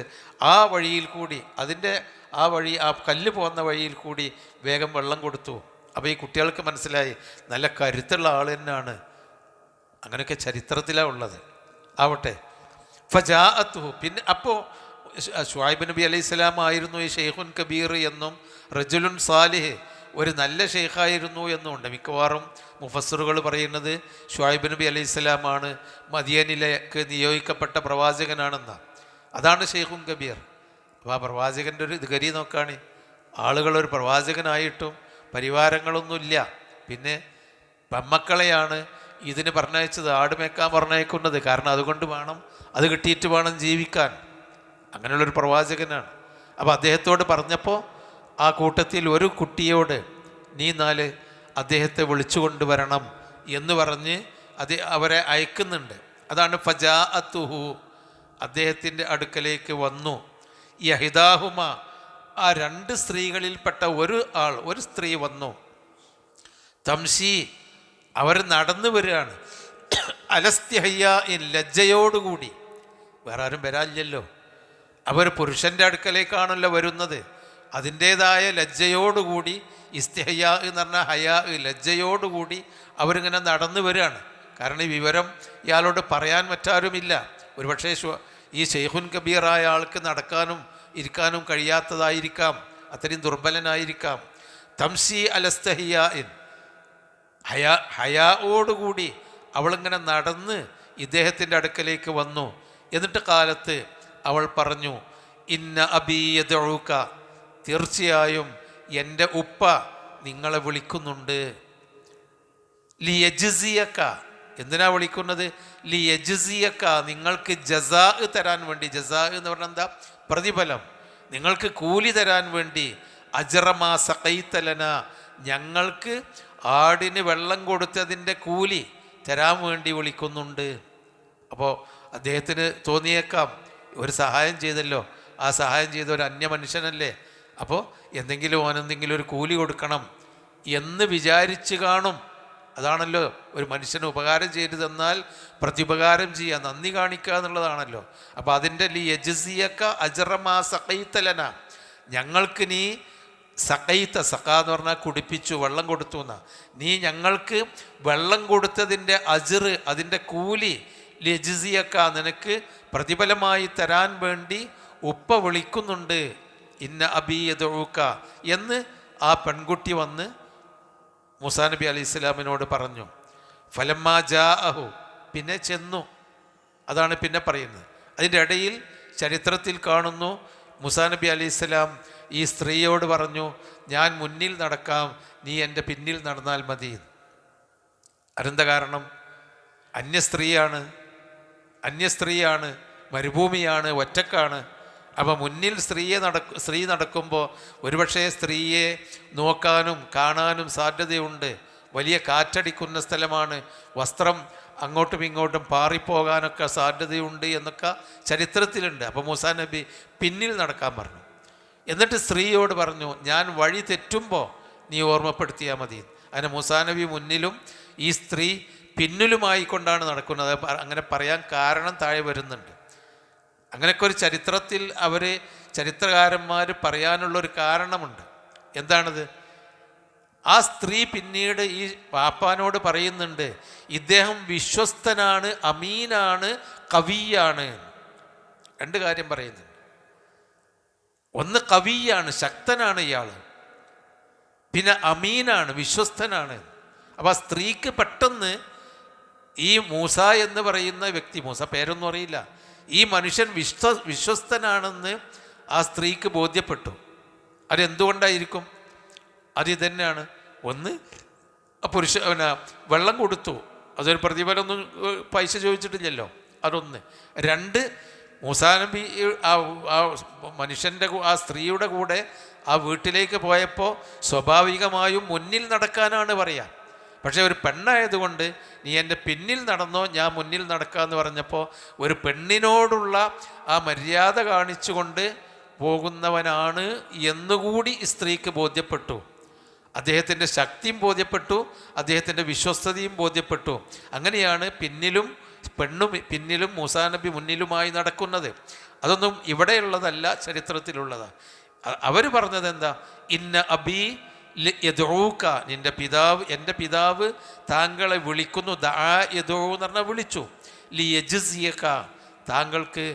ആ വഴിയിൽ കൂടി ആ കല്ല് പോകുന്ന വഴിയിൽ കൂടി വേഗം വെള്ളം കൊടുത്തു. അപ്പോൾ ഈ കുട്ടികൾക്ക് മനസ്സിലായി നല്ല കരുത്തുള്ള ആൾ തന്നെയാണ്. അങ്ങനെയൊക്കെ ചരിത്രത്തിലാണ് ഉള്ളത്. ആവട്ടെ, ഫജാഅത്തുഹു, പിന്നെ അപ്പോൾ ശുഐബ് നബി അലൈഹി സ്വലാം ആയിരുന്നു ഈ ഷെയ്ഖുൻ കബീർ എന്നും റജുലുൻ സാലിഹ്, ഒരു നല്ല ഷെയ്ഖായിരുന്നു എന്നുമുണ്ട്. മിക്കവാറും മുഫസ്സിറുകൾ പറയുന്നത് ശുഐബ് നബി അലൈഹി സ്വലാമാണ് മദിയനിലേക്ക് നിയോഗിക്കപ്പെട്ട പ്രവാചകനാണെന്നാണ്. അതാണ് ഷെയ്ഖുൻ കബീർ. അപ്പോൾ ആ പ്രവാചകൻ്റെ ഒരു ഗരി നോക്കുകയാണ്. ആളുകളൊരു പ്രവാചകനായിട്ടും പരിവാരങ്ങളൊന്നുമില്ല. പിന്നെ പെമ്മക്കളെയാണ് ഇതിന് പറഞ്ഞയച്ചത്, ആട് മേക്കാൻ പറഞ്ഞയക്കുന്നത്. കാരണം അതുകൊണ്ട് വേണം, അത് കിട്ടിയിട്ട് വേണം ജീവിക്കാൻ. അങ്ങനെയുള്ളൊരു പ്രവാചകനാണ്. അപ്പോൾ അദ്ദേഹത്തോട് പറഞ്ഞപ്പോൾ ആ കൂട്ടത്തിൽ ഒരു കുട്ടിയോട് നീ അദ്ദേഹത്തെ വിളിച്ചു കൊണ്ടുവരണം എന്ന് പറഞ്ഞ് അവരെ അയക്കുന്നുണ്ട്. അതാണ് ഫജാഅത്തുഹു, അദ്ദേഹത്തിൻ്റെ അടുക്കലേക്ക് വന്നു. യഹിദാഹുമ, ആ രണ്ട് സ്ത്രീകളിൽപ്പെട്ട ഒരു സ്ത്രീ വന്നു. തംശി, അവർ നടന്നു വരികയാണ്. അലസ്ത്യഹയ്യ, ലജ്ജയോടുകൂടി. വേറെ ആരും വരാനില്ലല്ലോ, അവർ പുരുഷൻ്റെ അടുക്കലേക്കാണല്ലോ വരുന്നത്. അതിൻ്റേതായ ലജ്ജയോടുകൂടി, ഇസ്തിഹയ്യാ എന്ന് പറഞ്ഞാൽ ഹയാ, ലജ്ജയോടുകൂടി അവരിങ്ങനെ നടന്നു വരികയാണ്. കാരണം ഈ വിവരം ഇയാളോട് പറയാൻ മറ്റാരുമില്ല. ഒരുപക്ഷേ ഈ ഷെയ്ഖുൻ കബീറായ ആൾക്ക് നടക്കാനും ഇരിക്കാനും കഴിയാത്തതായിരിക്കാം, അത്രയും ദുർബലനായിരിക്കാം. തംശി അലസ്തഹിയാൻ, ഹയാഓടുകൂടി അവളിങ്ങനെ നടന്ന് ഇദ്ദേഹത്തിൻ്റെ അടുക്കലേക്ക് വന്നു. എന്നിട്ട് കാലത്ത് അവൾ പറഞ്ഞു, ഇന്ന അബീയദഊക, തീർച്ചയായും എൻ്റെ ഉപ്പ നിങ്ങളെ വിളിക്കുന്നുണ്ട്. ലിയജ്സിയക, എന്തിനാ വിളിക്കുന്നത്? ലിയജ്സിയക, നിങ്ങൾക്ക് ജസാ തരാൻ വേണ്ടി. ജസാ എന്ന് പറഞ്ഞാൽ എന്താ? പ്രതിഫലം, നിങ്ങൾക്ക് കൂലി തരാൻ വേണ്ടി. അജ്റമാ സഖൈതലന, ഞങ്ങൾക്ക് ആടിന് വെള്ളം കൊടുത്തതിൻ്റെ കൂലി തരാൻ വേണ്ടി വിളിക്കുന്നുണ്ട്. അപ്പോൾ അദ്ദേഹത്തിന് തോന്നിയേക്കാം, ഒരു സഹായം ചെയ്തല്ലോ, ആ സഹായം ചെയ്ത ഒരു അന്യ മനുഷ്യനല്ലേ, അപ്പോൾ എന്തെങ്കിലും ഒരു കൂലി കൊടുക്കണം എന്ന് വിചാരിച്ച് കാണും. അതാണല്ലോ ഒരു മനുഷ്യന് ഉപകാരം ചെയ്തു തന്നാൽ പ്രത്യുപകാരം ചെയ്യുക, നന്ദി കാണിക്കുക എന്നുള്ളതാണല്ലോ. അപ്പോൾ അതിൻ്റെ യജ്സിയക അജ്റമാ സഖൈതലന, ഞങ്ങൾക്ക് നീ സഖൈത്ത, സഖ എന്ന് പറഞ്ഞാൽ കുടിപ്പിച്ചു, വെള്ളം കൊടുത്തു എന്നാ. നീ ഞങ്ങൾക്ക് വെള്ളം കൊടുത്തതിൻ്റെ അജ്ർ, അതിൻ്റെ കൂലി, യജ്സിയക, നിനക്ക് പ്രതിഫലമായി തരാൻ വേണ്ടി ഉപ്പ വിളിക്കുന്നുണ്ട്. ഇന്ന അബീയദഊക എന്ന് ആ പെൺകുട്ടി വന്ന് മൂസാ നബി അലൈഹി സ്വലാമിനോട് പറഞ്ഞു. ഫലമ്മാ ജാഅഹു, പിന്നെ ചെന്നു. അതാണ് പിന്നെ പറയുന്നത്. അതിൻ്റെ ഇടയിൽ ചരിത്രത്തിൽ കാണുന്നു, മൂസാ നബി അലൈഹി സ്വലാം ഈ സ്ത്രീയോട് പറഞ്ഞു, ഞാൻ മുന്നിൽ നടക്കാം, നീ എൻ്റെ പിന്നിൽ നടന്നാൽ മതി. അതെന്താ കാരണം? അന്യസ്ത്രീയാണ്, മരുഭൂമിയാണ്, ഒറ്റക്കാണ്. അപ്പോൾ മുന്നിൽ സ്ത്രീ നടക്കുമ്പോൾ ഒരുപക്ഷെ സ്ത്രീയെ നോക്കാനും കാണാനും സാധ്യതയുണ്ട്. വലിയ കാറ്റടിക്കുന്ന സ്ഥലമാണ്, വസ്ത്രം അങ്ങോട്ടും ഇങ്ങോട്ടും പാറിപ്പോകാനൊക്കെ സാധ്യതയുണ്ട് എന്നൊക്കെ ചരിത്രത്തിലുണ്ട്. അപ്പോൾ മൂസാ നബി പിന്നിൽ നടക്കാൻ പറഞ്ഞു. എന്നിട്ട് സ്ത്രീയോട് പറഞ്ഞു, ഞാൻ വഴി തെറ്റുമ്പോൾ നീ ഓർമ്മപ്പെടുത്തിയാൽ മതി. അതിന് മൂസാ നബി മുന്നിലും ഈ സ്ത്രീ പിന്നിലുമായിക്കൊണ്ടാണ് നടക്കുന്നത്. അങ്ങനെ പറയാൻ കാരണം താഴെ വരുന്നുണ്ട്. അങ്ങനെയൊക്കെ ഒരു ചരിത്രത്തിൽ ചരിത്രകാരന്മാർ പറയാനുള്ളൊരു കാരണമുണ്ട്. എന്താണത്? ആ സ്ത്രീ പിന്നീട് ഈ പാപ്പാനോട് പറയുന്നുണ്ട്, ഇദ്ദേഹം വിശ്വസ്തനാണ്, അമീനാണ്, കവിയാണ്. രണ്ട് കാര്യം പറയുന്നുണ്ട്. ഒന്ന് കവിയാണ്, ശക്തനാണ് ഇയാൾ, പിന്നെ അമീനാണ്, വിശ്വസ്തനാണ്. അപ്പോൾ ആ സ്ത്രീക്ക് പെട്ടെന്ന് ഈ മൂസ എന്ന് പറയുന്ന വ്യക്തി, മൂസ പേരൊന്നും അറിയില്ല, ഈ മനുഷ്യൻ വിശ്വസ്തനാണെന്ന് ആ സ്ത്രീക്ക് ബോധ്യപ്പെട്ടു. അതെന്തുകൊണ്ടായിരിക്കും? അതിതന്നെയാണ്. ഒന്ന്, വെള്ളം കൊടുത്തു, അതൊരു പ്രതിഫലമൊന്നും പൈസ ചോദിച്ചിട്ടില്ലല്ലോ, അതൊന്ന്. രണ്ട്, മൂസാ നബി ആ മനുഷ്യൻ്റെ ആ സ്ത്രീയുടെ കൂടെ ആ വീട്ടിലേക്ക് പോയപ്പോൾ സ്വാഭാവികമായും മുന്നിൽ നടക്കാനാണ് പറയുക. പക്ഷേ ഒരു പെണ്ണായതുകൊണ്ട് നീ എൻ്റെ പിന്നിൽ നടന്നോ, ഞാൻ മുന്നിൽ നടക്കാമെന്ന് പറഞ്ഞപ്പോൾ ഒരു പെണ്ണിനോടുള്ള ആ മര്യാദ കാണിച്ചുകൊണ്ട് പോകുന്നവനാണ് എന്നുകൂടി സ്ത്രീക്ക് ബോധ്യപ്പെട്ടു. അദ്ദേഹത്തിൻ്റെ ശക്തിയും ബോധ്യപ്പെട്ടു, അദ്ദേഹത്തിൻ്റെ വിശ്വസ്തതയും ബോധ്യപ്പെട്ടു. അങ്ങനെയാണ് പിന്നിലും പെണ്ണും പിന്നിലും മൂസാ നബി മുന്നിലുമായി നടക്കുന്നത്. അതൊന്നും ഇവിടെയുള്ളതല്ല, ചരിത്രത്തിലുള്ളതാണ്. അവർ പറഞ്ഞത് എന്താ? ഇന്ന അബി യദൂക, നിന്റെ പിതാവ്, എൻ്റെ പിതാവ് താങ്കളെ വിളിക്കുന്നു. ദാ യദൂ എന്ന് പറഞ്ഞാൽ വിളിച്ചു. ലി യജ്സിയക, താങ്കൾക്ക്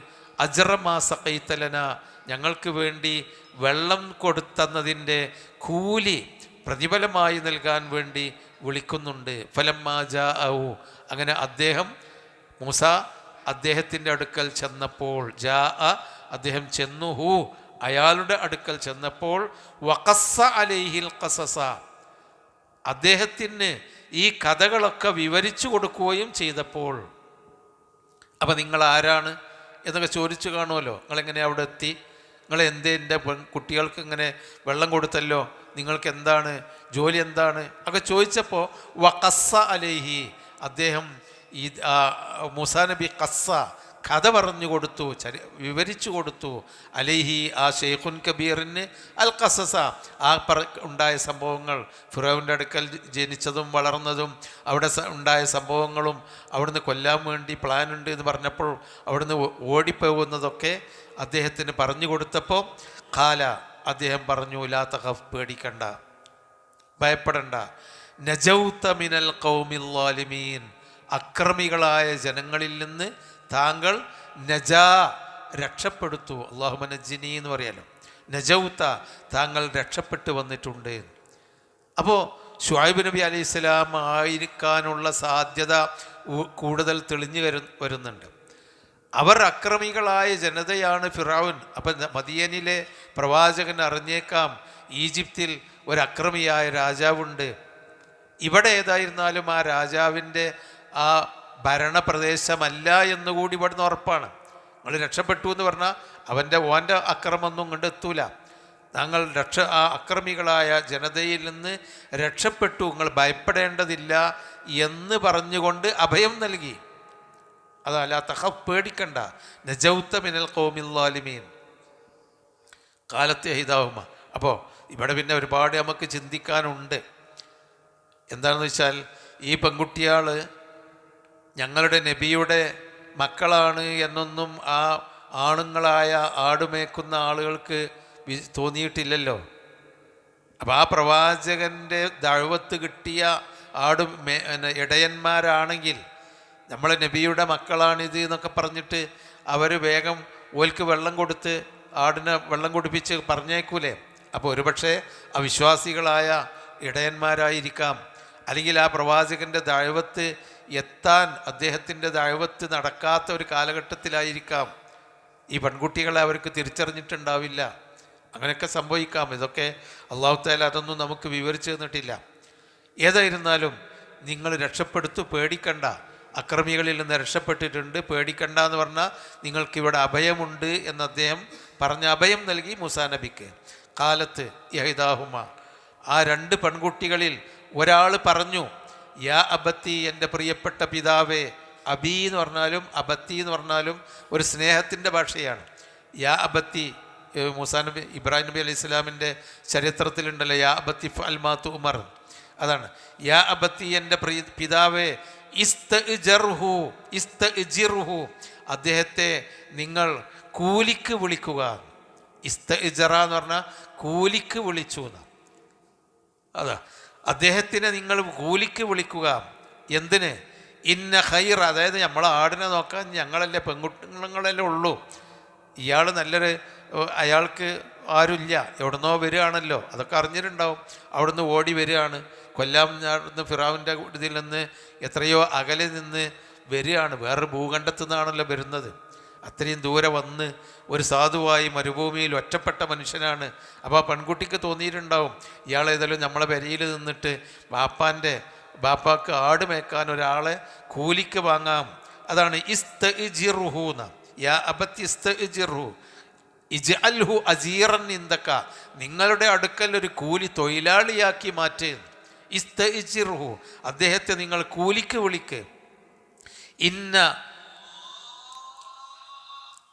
അജ്റമാ സഖൈതലന, ഞങ്ങൾക്ക് വേണ്ടി വെള്ളം കൊടുത്തന്നതിൻ്റെ കൂലി പ്രതിഫലമായി നൽകാൻ വേണ്ടി വിളിക്കുന്നുണ്ട്. ഫലമ്മാ ജാഅഹു, അങ്ങനെ അദ്ദേഹം മൂസ അദ്ദേഹത്തിൻ്റെ അടുക്കൽ ചെന്നപ്പോൾ, അദ്ദേഹം ചെന്നു, ഹു അയാളുടെ അടുക്കൽ ചെന്നപ്പോൾ, വഖസ്സ അലൈഹിൽ ഖസസ, അദ്ദേഹത്തിന് ഈ കഥകളൊക്കെ വിവരിച്ചു കൊടുക്കുകയും ചെയ്തപ്പോൾ. അപ്പം നിങ്ങൾ ആരാണ് എന്നൊക്കെ ചോദിച്ചു കാണുമല്ലോ. നിങ്ങളെങ്ങനെ അവിടെ എത്തി, നിങ്ങൾ എന്തേ എൻ്റെ കുട്ടികൾക്ക് ഇങ്ങനെ വെള്ളം കൊടുത്തല്ലോ, നിങ്ങൾക്ക് എന്താണ് ജോലി, എന്താണ് ഒക്കെ ചോദിച്ചപ്പോൾ വഖസ്സ അലൈഹി, അദ്ദേഹം ഈ മൂസാ നബി ഖസ്സ, കഥ പറഞ്ഞു കൊടുത്തു, വിവരിച്ചു കൊടുത്തു. അലൈഹി, ആ ഷെയ്ഖുൻ കബീറിന് അൽ ഖസസ, ആ ഉണ്ടായ സംഭവങ്ങൾ, ഫിറൗൻ്റെ അടുക്കൽ ജനിച്ചതും വളർന്നതും അവിടെ ഉണ്ടായ സംഭവങ്ങളും അവിടുന്ന് കൊല്ലാൻ വേണ്ടി പ്ലാനുണ്ട് എന്ന് പറഞ്ഞപ്പോൾ അവിടുന്ന് ഓടിപ്പോകുന്നതൊക്കെ അദ്ദേഹത്തിന് പറഞ്ഞു കൊടുത്തപ്പോൾ ഖാല, അദ്ദേഹം പറഞ്ഞു, ലാ തഖഫ്, പേടിക്കണ്ട, ഭയപ്പെടണ്ട, നജൗത മിനൽ ഖൗമിൽ ളാലിമീൻ, അക്രമികളായ ജനങ്ങളിൽ നിന്ന് താങ്കൾ രക്ഷപ്പെടുത്തു. അല്ലാഹുമ്മ നജ്ജിനി എന്ന് പറയാലോ. നജൗത, താങ്കൾ രക്ഷപ്പെട്ടു വന്നിട്ടുണ്ട്. അപ്പോൾ ശുഐബ് നബി അലൈഹി സ്വലാം ആയിരിക്കാനുള്ള സാധ്യത കൂടുതൽ തെളിഞ്ഞു വരുന്നുണ്ട്. അവർ അക്രമികളായ ജനതയാണ് ഫിറഔൻ. അപ്പം മദിയനിലെ പ്രവാചകൻ അറിഞ്ഞേക്കാം ഈജിപ്തിൽ ഒരക്രമിയായ രാജാവുണ്ട്. ഇവിടെ ഏതായിരുന്നാലും ആ രാജാവിൻ്റെ ആ ഭരണപ്രദേശമല്ല എന്നുകൂടി ഇവിടുന്ന് ഉറപ്പാണ്. നിങ്ങൾ രക്ഷപ്പെട്ടു എന്ന് പറഞ്ഞാൽ ഓൻ്റെ അക്രമൊന്നും കൊണ്ട് എത്തൂല. താങ്കൾ ആ അക്രമികളായ ജനതയിൽ നിന്ന് രക്ഷപ്പെട്ടു, നിങ്ങൾ ഭയപ്പെടേണ്ടതില്ല എന്ന് പറഞ്ഞുകൊണ്ട് അഭയം നൽകി. അതല്ല തഖഫ്, പേടിക്കണ്ട, നജൗത മിനൽ ഖൗമിൽ ളാലിമീൻ കാലത്തെ ഹിദാഹുമ. അപ്പോൾ ഇവിടെ പിന്നെ ഒരുപാട് നമുക്ക് ചിന്തിക്കാനുണ്ട്. എന്താണെന്ന് വെച്ചാൽ, ഈ പെൺകുട്ടിയാൾ ഞങ്ങളുടെ നബിയുടെ മക്കളാണ് എന്നൊന്നും ആ ആണുങ്ങളായ ആടുമേക്കുന്ന ആളുകൾക്ക് തോന്നിയിട്ടില്ലല്ലോ. അപ്പം ആ പ്രവാചകൻ്റെ ദഅവത്ത് കിട്ടിയ ഇടയന്മാരാണെങ്കിൽ നമ്മളെ നബിയുടെ മക്കളാണിത് എന്നൊക്കെ പറഞ്ഞിട്ട് അവർ വേഗം ഓൽക്ക് വെള്ളം കൊടുത്ത് ആടിനെ വെള്ളം കുടിപ്പിച്ച് പറഞ്ഞേക്കൂലേ? അപ്പോൾ ഒരുപക്ഷെ അവിശ്വാസികളായ ഇടയന്മാരായിരിക്കാം, അല്ലെങ്കിൽ ആ പ്രവാചകൻ്റെ ദഅവത്ത് എത്താൻ അദ്ദേഹത്തിൻ്റെ ദഅവത്ത് നടക്കാത്ത ഒരു കാലഘട്ടത്തിലായിരിക്കാം. ഈ പെൺകുട്ടികളെ അവർക്ക് തിരിച്ചറിഞ്ഞിട്ടുണ്ടാവില്ല. അങ്ങനെയൊക്കെ സംഭവിക്കാം. ഇതൊക്കെ അല്ലാഹു തആല അതൊന്നും നമുക്ക് വിവരിച്ചു തന്നിട്ടില്ല. ഏതായിരുന്നാലും നിങ്ങൾ രക്ഷപ്പെടുത്തു, പേടിക്കണ്ട, അക്രമികളിൽ നിന്ന് രക്ഷപ്പെട്ടിട്ടുണ്ട്, പേടിക്കണ്ട എന്ന് പറഞ്ഞാൽ നിങ്ങൾക്കിവിടെ അഭയമുണ്ട് എന്ന് അദ്ദേഹം പറഞ്ഞ അഭയം നൽകി മൂസാ നബിക്ക്. കാലത്ത് യഹിദാഹുമ, ആ രണ്ട് പെൺകുട്ടികളിൽ ഒരാൾ പറഞ്ഞു, യാ അബത്തി, എൻ്റെ പ്രിയപ്പെട്ട പിതാവേ. അബി എന്ന് പറഞ്ഞാലും അബത്തി എന്ന് പറഞ്ഞാലും ഒരു സ്നേഹത്തിൻ്റെ ഭാഷയാണ്. യാ അബത്തി, മൂസാ നബി ഇബ്രാഹിം നബി അലൈഹി സ്വലാമിൻ്റെ ചരിത്രത്തിലുണ്ടല്ലോ, യാ അബത്തി ഫഅൽ മാ തുഅ്മർ. അതാണ് യാ അബത്തി, എൻ്റെ പിതാവേ. ഇസ്തഇജിർഹു, അദ്ദേഹത്തെ നിങ്ങൾ കൂലിക്ക് വിളിക്കുക. ഇസ്തഇജറ എന്ന് പറഞ്ഞാൽ കൂലിക്ക് വിളിച്ചു എന്ന്. അതാ, അദ്ദേഹത്തിനെ നിങ്ങൾ കൂലിക്ക് വിളിക്കുക. എന്തിന്? ഇന്ന ഖൈർ, അതായത് നമ്മളെ ആടിനെ നോക്കാൻ ഞങ്ങളല്ലേ, പെൺകുട്ടികളല്ലേ ഉള്ളൂ. ഇയാൾ നല്ലൊരു, അയാൾക്ക് ആരുമില്ല, എവിടുന്നോ വരികയാണല്ലോ, അതൊക്കെ അറിഞ്ഞിട്ടുണ്ടാവും. അവിടുന്ന് ഓടി വരികയാണ്, കൊല്ലാൻ ഫിറഔൻ്റെ ഇതിൽ നിന്ന് എത്രയോ അകലെ നിന്ന് വരികയാണ്, വേറൊരു ഭൂഖണ്ഡത്തു നിന്നാണല്ലോ വരുന്നത്. അത്രയും ദൂരെ വന്ന് ഒരു സാധുവായി മരുഭൂമിയിൽ ഒറ്റപ്പെട്ട മനുഷ്യനാണ്. അപ്പോൾ ആ പെൺകുട്ടിക്ക് തോന്നിയിട്ടുണ്ടാവും, ഇയാൾ ഏതായാലും നമ്മളെ പെരയിൽ നിന്നിട്ട് ബാപ്പാക്ക് ആട് മേക്കാൻ ഒരാളെ കൂലിക്ക് വാങ്ങാം. അതാണ് ഇസ്തഇജിർഹു എന്ന. യാ അബത്തി ഇസ്തഇജിർഹു ഇജ്അൽഹു അസീറൻ ഇൻദക, നിങ്ങളുടെ അടുക്കൽ ഒരു കൂലി തൊഴിലാളിയാക്കി മാറ്റ്. ഇസ്തഇജിർഹു, അദ്ദേഹത്തെ നിങ്ങൾ കൂലിക്ക് വിളിക്ക്. ഇന്ന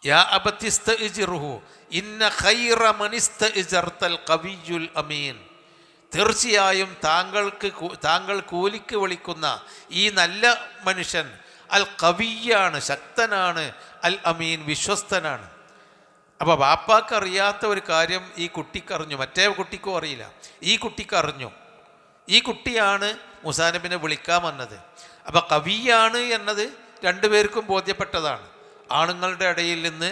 യാ അബത്തി ഇസ്തഇജിർഹു ഇന്ന ഖൈറ മൻ ഇസ്തഇജർതൽ ഖവിയ്യുൽ അമീൻ, തീർച്ചയായും താങ്കൾ കൂലിക്ക് വിളിക്കുന്ന ഈ നല്ല മനുഷ്യൻ, അൽ ഖവിയാണ്, ശക്തനാണ്, അൽ അമീൻ വിശ്വസ്തനാണ്. അപ്പോൾ ബാപ്പാക്കറിയാത്ത ഒരു കാര്യം ഈ കുട്ടിക്കറിഞ്ഞു, മറ്റേ കുട്ടിക്കും അറിയില്ല, ഈ കുട്ടിക്കറിഞ്ഞു. ഈ കുട്ടിയാണ് മൂസാ നബിനെ വിളിക്കാൻ വന്നത്. അപ്പോൾ കവിയാണ് എന്നത് രണ്ടുപേർക്കും ബോധ്യപ്പെട്ടതാണ്. ആണുങ്ങളുടെ ഇടയിൽ നിന്ന്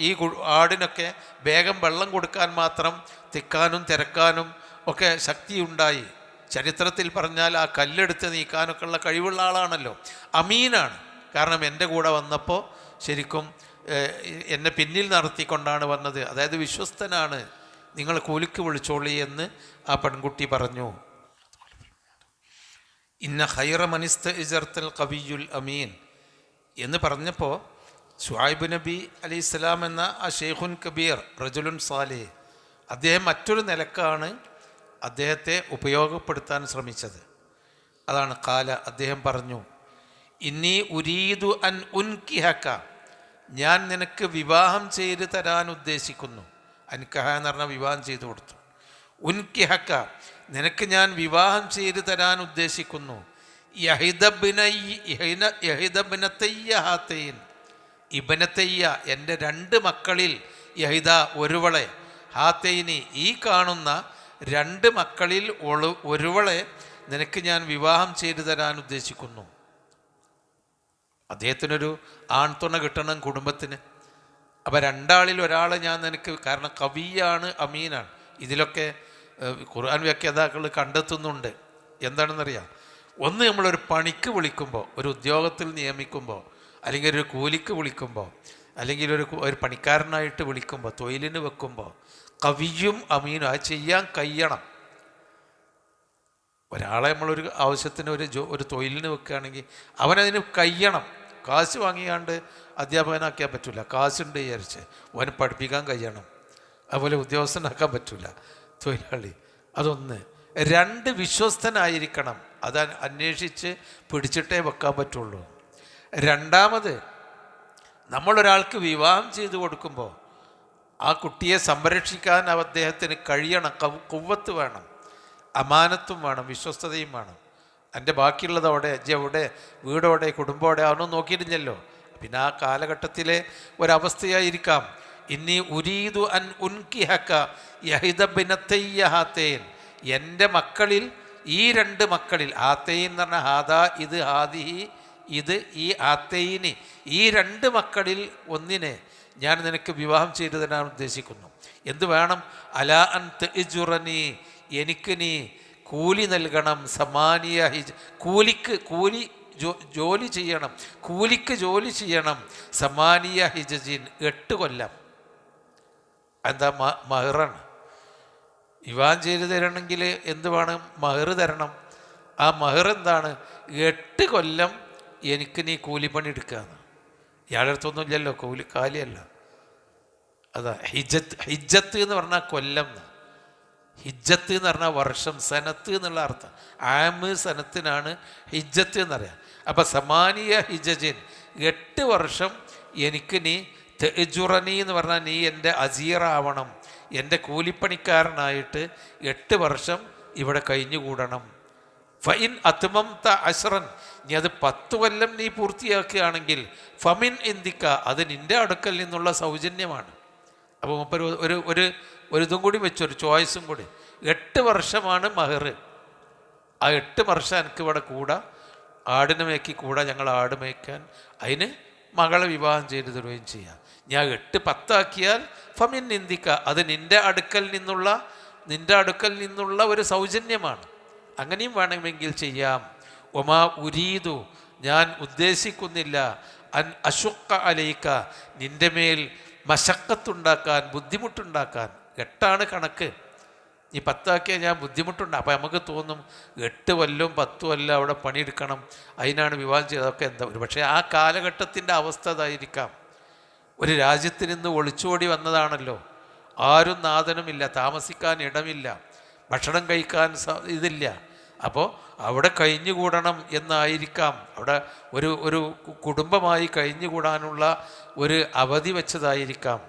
ഈ ആടിനൊക്കെ വേഗം വെള്ളം കൊടുക്കാൻ മാത്രം തിക്കാനും തിരക്കാനും ഒക്കെ ശക്തിയുണ്ടായി. ചരിത്രത്തിൽ പറഞ്ഞാൽ ആ കല്ലെടുത്ത് നീക്കാനൊക്കെ ഉള്ള കഴിവുള്ള ആളാണല്ലോ. അമീനാണ്. കാരണം എൻ്റെ കൂടെ വന്നപ്പോൾ ശരിക്കും എന്നെ പിന്നിൽ നടത്തിക്കൊണ്ടാണ് വന്നത്. അതായത് വിശ്വസ്തനാണ്, നിങ്ങൾ കൂലിക്ക് വിളിച്ചോളി എന്ന് ആ പെൺകുട്ടി പറഞ്ഞു. ഇന്ന ഖൈറ മനിസ്തഇജർതൽ ഖവിയുൽ അമീൻ എന്ന് പറഞ്ഞപ്പോൾ ശുഐബ് നബി അലൈഹിസ്സലാം എന്ന ആ ഷെയ്ഖുൻ കബീർ റജുലുൻ സാലിഹ്, അദ്ദേഹം മറ്റൊരു നിലക്കാണ് അദ്ദേഹത്തെ ഉപയോഗപ്പെടുത്താൻ ശ്രമിച്ചത്. അതാണ് ഖാല, അദ്ദേഹം പറഞ്ഞു, ഇന്നി ഉരീദു അൻ ഉൻകിഹക, ഞാൻ നിനക്ക് വിവാഹം ചെയ്ത് തരാൻ ഉദ്ദേശിക്കുന്നു. അൻകഹ എന്ന് പറഞ്ഞാൽ വിവാഹം ചെയ്തു കൊടുത്തു. ഉൻകിഹക, നിനക്ക് ഞാൻ വിവാഹം ചെയ്ത് തരാൻ ഉദ്ദേശിക്കുന്നു. ഇബനത്തയ്യ, എൻ്റെ രണ്ട് മക്കളിൽ, യഹിദ ഒരുവളെ, ഹാത്തൈനി ഈ കാണുന്ന രണ്ട് മക്കളിൽ ഒരുവളെ നിനക്ക് ഞാൻ വിവാഹം ചെയ്തു തരാൻ ഉദ്ദേശിക്കുന്നു. അദ്ദേഹത്തിനൊരു ആൺതുണ കിട്ടണം കുടുംബത്തിന്. അപ്പം രണ്ടാളിൽ ഒരാളെ ഞാൻ നിനക്ക്, കാരണം കവിയാണ് അമീനാണ്. ഇതിലൊക്കെ ഖുർആൻ വ്യാഖ്യാതാക്കൾ കണ്ടെത്തുന്നുണ്ട്. എന്താണെന്നറിയാം, ഒന്ന് നമ്മളൊരു പണിക്ക് വിളിക്കുമ്പോൾ, ഒരു ഉദ്യോഗത്തിൽ നിയമിക്കുമ്പോൾ, അല്ലെങ്കിൽ ഒരു കൂലിക്ക് വിളിക്കുമ്പോൾ, അല്ലെങ്കിൽ ഒരു പണിക്കാരനായിട്ട് വിളിക്കുമ്പോൾ, തൊഴിലിന് വെക്കുമ്പോൾ കവിയും അമീനും അത് ചെയ്യാൻ കഴിയണം. ഒരാളെ നമ്മളൊരു ആവശ്യത്തിന് ഒരു തൊഴിലിന് വെക്കുകയാണെങ്കിൽ അവനതിന് കഴിയണം. കാശ് വാങ്ങിയാണ്ട് അധ്യാപകനാക്കാൻ പറ്റില്ല, കാശുണ്ട് വിചാരിച്ച് അവന് പഠിപ്പിക്കാൻ കഴിയണം. അതുപോലെ ഉദ്യോഗസ്ഥനാക്കാൻ പറ്റില്ല തൊഴിലാളി. അതൊന്ന്. രണ്ട്, വിശ്വസ്തനായിരിക്കണം. അത് അന്വേഷിച്ച് പിടിച്ചിട്ടേ വെക്കാൻ പറ്റുള്ളൂ. രണ്ടാമത്, നമ്മളൊരാൾക്ക് വിവാഹം ചെയ്തു കൊടുക്കുമ്പോൾ ആ കുട്ടിയെ സംരക്ഷിക്കാൻ അദ്ദേഹത്തിന് കഴിയണം. കുവ്വത്ത് വേണം, അമാനത്തും വേണം, വിശ്വസ്തതയും വേണം. എൻ്റെ ബാക്കിയുള്ളത് അവിടെ, എവിടെ, വീടോടെ, കുടുംബോടെ അതൊന്നും നോക്കിയിട്ടില്ലല്ലോ. പിന്നെ ആ കാലഘട്ടത്തിലെ ഒരവസ്ഥയായിരിക്കാം. ഇന്നി ഉരീദു അൻ ഉൻകിഹക യഹിദ ബിനത്തയ്യ ഹാത്തൈൻ, എൻ്റെ മക്കളിൽ, ഈ രണ്ട് മക്കളിൽ, ഹാത്തൈൻ എന്ന് പറഞ്ഞാൽ ഹാദാ ഇത്, ഹാദിഹി ഇത്, ഈ ഹാത്തൈനി, ഈ രണ്ട് മക്കളിൽ ഒന്നിനെ ഞാൻ നിനക്ക് വിവാഹം ചെയ്തു തരാൻ ഉദ്ദേശിക്കുന്നു. എന്ത് വേണം? അലാ അൻ തഅ്ജുറനി, എനിക്ക് നീ കൂലി നൽകണം. സമാനിയ കൂലി ജോലി ചെയ്യണം, കൂലിക്ക് ജോലി ചെയ്യണം. സമാനിയ ഹിജജിൻ, 8 കൊല്ലം. എന്താ? മഹറാണ്. വിവാഹം ചെയ്തു തരണമെങ്കിൽ എന്ത് വേണം? മഹർ തരണം. ആ മഹർ എന്താണ്? 8 കൊല്ലം എനിക്ക് നീ കൂലിപ്പണി എടുക്കാന്ന്. ഇയാളുടെ അടുത്തൊന്നുമില്ലല്ലോ, കാലിയല്ല. അതാ ഹിജ്ജത്ത് എന്ന് പറഞ്ഞാൽ കൊല്ലം. ഹിജ്ജത്ത് എന്ന് പറഞ്ഞാൽ വർഷം, സനത്ത് എന്നുള്ള അർത്ഥം. ആമ് സനത്തിനാണ് ഹിജ്ജത്ത് എന്നറിയാം. അപ്പം സമാനിയ ഹിജജിൻ, 8 വർഷം എനിക്ക് നീ തെജുറനി എന്ന് പറഞ്ഞാൽ നീ എൻ്റെ അസീറാവണം, എൻ്റെ കൂലിപ്പണിക്കാരനായിട്ട് 8 വർഷം ഇവിടെ കഴിഞ്ഞുകൂടണം. ഫഇൻ അത്മംത അശ്റൻ, നീ അത് 10 കൊല്ലം നീ പൂർത്തിയാക്കുകയാണെങ്കിൽ ഫമിൻ ഇന്ദിക്ക, അത് നിൻ്റെ അടുക്കൽ നിന്നുള്ള സൗജന്യമാണ്. അപ്പോൾ മുപ്പര് ഒരു ഇതും കൂടി വെച്ചു, ഒരു ചോയ്സും കൂടി. 8 വർഷമാണ് മഹർ. ആ 8 വർഷം എനിക്ക് ഇവിടെ കൂടാ, ആടിനെ മേക്കി കൂടാ, ഞങ്ങൾ ആട് മേയ്ക്കാൻ, അതിന് മകളെ വിവാഹം ചെയ്തു തരുകയും ചെയ്യാം. ഞാൻ 8 10 ആക്കിയാൽ ഫമിൻ ഇന്ദിക്ക, അത് നിൻ്റെ അടുക്കൽ നിന്നുള്ള ഒരു സൗജന്യമാണ്. അങ്ങനെയും വേണമെങ്കിൽ ചെയ്യാം. ഒമാ ഉരീദു, ഞാൻ ഉദ്ദേശിക്കുന്നില്ല, അൻ അശുക്ക അലൈക്ക, നിൻ്റെ മേൽ മശക്കത്തുണ്ടാക്കാൻ, ബുദ്ധിമുട്ടുണ്ടാക്കാൻ. 8 കണക്ക്. ഈ 10 ആക്കിയാൽ ഞാൻ ബുദ്ധിമുട്ടുണ്ട്. അപ്പം നമുക്ക് തോന്നും 8 കൊല്ലവും 10 കൊല്ലം അവിടെ പണിയെടുക്കണം, അതിനാണ് വിവാഹം ചെയ്തതൊക്കെ. എന്താ ഒരു പക്ഷേ ആ കാലഘട്ടത്തിൻ്റെ അവസ്ഥ അതായിരിക്കാം. ഒരു രാജ്യത്തിൽ നിന്ന് ഒളിച്ചോടി വന്നതാണല്ലോ, ആരും നാഥനുമില്ല, താമസിക്കാൻ ഇടമില്ല, ഭക്ഷണം കഴിക്കാൻ ഇതില്ല. അപ്പോൾ അവിടെ കഴിഞ്ഞുകൂടണം എന്നായിരിക്കാം, അവിടെ ഒരു കുടുംബമായി കഴിഞ്ഞുകൂടാനുള്ള ഒരു അവധി വെച്ചതായിരിക്കാം.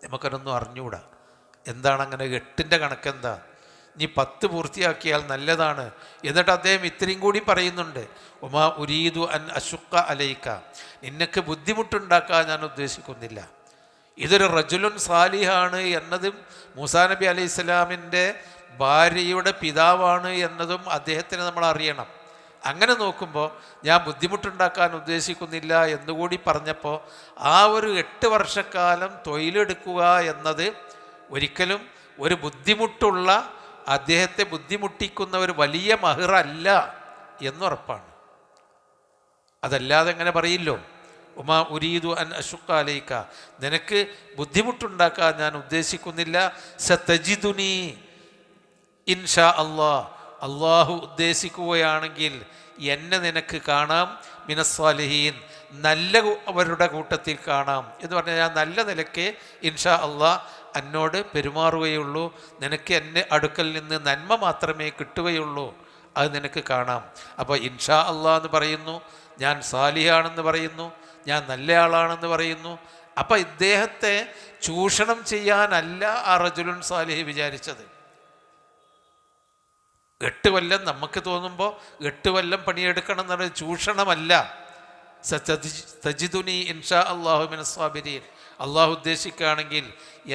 നമുക്കതൊന്നും അറിഞ്ഞുകൂടാ. എന്താണ് അങ്ങനെ 8ൻ്റെ കണക്കെന്താ? നീ 10 പൂർത്തിയാക്കിയാൽ നല്ലതാണ്. എന്നിട്ട് അദ്ദേഹം ഇത്രയും കൂടി പറയുന്നുണ്ട്, ഉമാ ഉരീദു അൻ അശുക്ക അലൈക്ക, നിനക്ക് ബുദ്ധിമുട്ടുണ്ടാക്കാൻ ഞാൻ ഉദ്ദേശിക്കുന്നില്ല. ഇതൊരു റജുലുൻ സാലിഹാണ് എന്നതും മൂസാ നബി അലൈഹി സ്വലാമിൻ്റെ ഭാര്യയുടെ പിതാവാണ് എന്നതും അദ്ദേഹത്തിന് നമ്മൾ അറിയണം. അങ്ങനെ നോക്കുമ്പോൾ ഞാൻ ബുദ്ധിമുട്ടുണ്ടാക്കാൻ ഉദ്ദേശിക്കുന്നില്ല എന്നുകൂടി പറഞ്ഞപ്പോൾ ആ ഒരു 8 വർഷക്കാലം തൊഴിലെടുക്കുക എന്നത് ഒരിക്കലും ഒരു ബുദ്ധിമുട്ടുള്ള, അദ്ദേഹത്തെ ബുദ്ധിമുട്ടിക്കുന്ന ഒരു വലിയ മഹറല്ല എന്നുറപ്പാണ്. അതല്ലാതെ എങ്ങനെ പറയില്ലോ, ഉമാ ഉരീദു അൻ അശുക്ക അലൈക്ക, നിനക്ക് ബുദ്ധിമുട്ടുണ്ടാക്കാൻ ഞാൻ ഉദ്ദേശിക്കുന്നില്ല. സതജിദുനി ഇൻഷാ അല്ലാഹ്, അള്ളാഹു ഉദ്ദേശിക്കുകയാണെങ്കിൽ എന്നെ നിനക്ക് കാണാം, മിനസ്സാലിഹീൻ, നല്ലവരുടെ കൂട്ടത്തിൽ കാണാം എന്ന് പറഞ്ഞാൽ ഞാൻ നല്ല നിലയ്ക്ക് ഇൻഷാ അള്ളാഹ് എന്നോട് പെരുമാറുകയുള്ളൂ, നിനക്ക് എന്നെ അടുക്കൽ നിന്ന് നന്മ മാത്രമേ കിട്ടുകയുള്ളൂ, അത് നിനക്ക് കാണാം. അപ്പോൾ ഇൻഷാ അള്ളാഹ് എന്ന് പറയുന്നു, ഞാൻ സാലിഹാണെന്ന് പറയുന്നു, ഞാൻ നല്ല ആളാണെന്ന് പറയുന്നു. അപ്പം ഇദ്ദേഹത്തെ ചൂഷണം ചെയ്യാനല്ല ആ റജുലുൻ സാലിഹ് വിചാരിച്ചത്. 8 കൊല്ലം നമുക്ക് തോന്നുമ്പോൾ 8 കൊല്ലം പണിയെടുക്കണം എന്നുള്ള ചൂഷണമല്ല. തജിദുനി ഇൻഷാ അല്ലാഹു മിനസ് സാബിരീൻ, അള്ളാഹു ഉദ്ദേശിക്കുകയാണെങ്കിൽ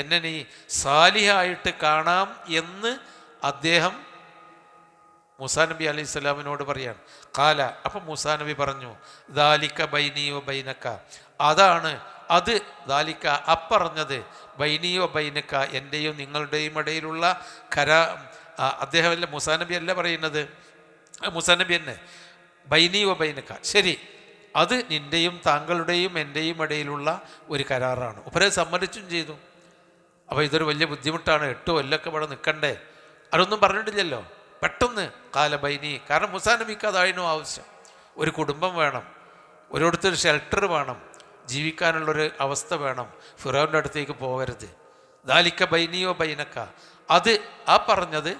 എന്നെ നീ സാലിഹായിട്ട് കാണാം എന്ന് അദ്ദേഹം മൂസാ നബി അലൈഹി സ്വലാമിനോട് പറയാണ്. കാല, അപ്പം മൂസാ നബി പറഞ്ഞു, ദാലിക ബൈനിയോ ബൈനക്ക, അതാണ് അത്, ദാലിക അപ്പറഞ്ഞത്, ബൈനിയോ ബൈനക്ക, എൻ്റെയും നിങ്ങളുടെയും ഇടയിലുള്ള അദ്ദേഹമല്ല, മൂസാ നബി അല്ല പറയുന്നത്, മൂസാ നബി തന്നെ, ബൈനിയോ ബൈനക്ക, ശരി, അത് നിൻ്റെയും താങ്കളുടെയും എൻ്റെയും ഇടയിലുള്ള ഒരു കരാറാണ്. ഉപരെ സമ്മതിച്ചും ചെയ്തു. അപ്പോൾ ഇതൊരു വലിയ ബുദ്ധിമുട്ടാണ്, 8 കൊല്ലമൊക്കെ ഇവിടെ നിൽക്കണ്ടേ, അതൊന്നും പറഞ്ഞിട്ടില്ലല്ലോ. പെട്ടെന്ന് കാല ബൈനി, കാരണം മൂസാ നബിക്ക് അതായിരുന്നു ആവശ്യം. ഒരു കുടുംബം വേണം, ഒരിടത്തൊരു ഷെൽട്ടർ വേണം, ജീവിക്കാനുള്ളൊരു അവസ്ഥ വേണം, ഫിറൗൻ്റെ അടുത്തേക്ക് പോകരുത്. ദാലിക ബൈനിയോ ബൈനക്ക, അത് ആ പറഞ്ഞത്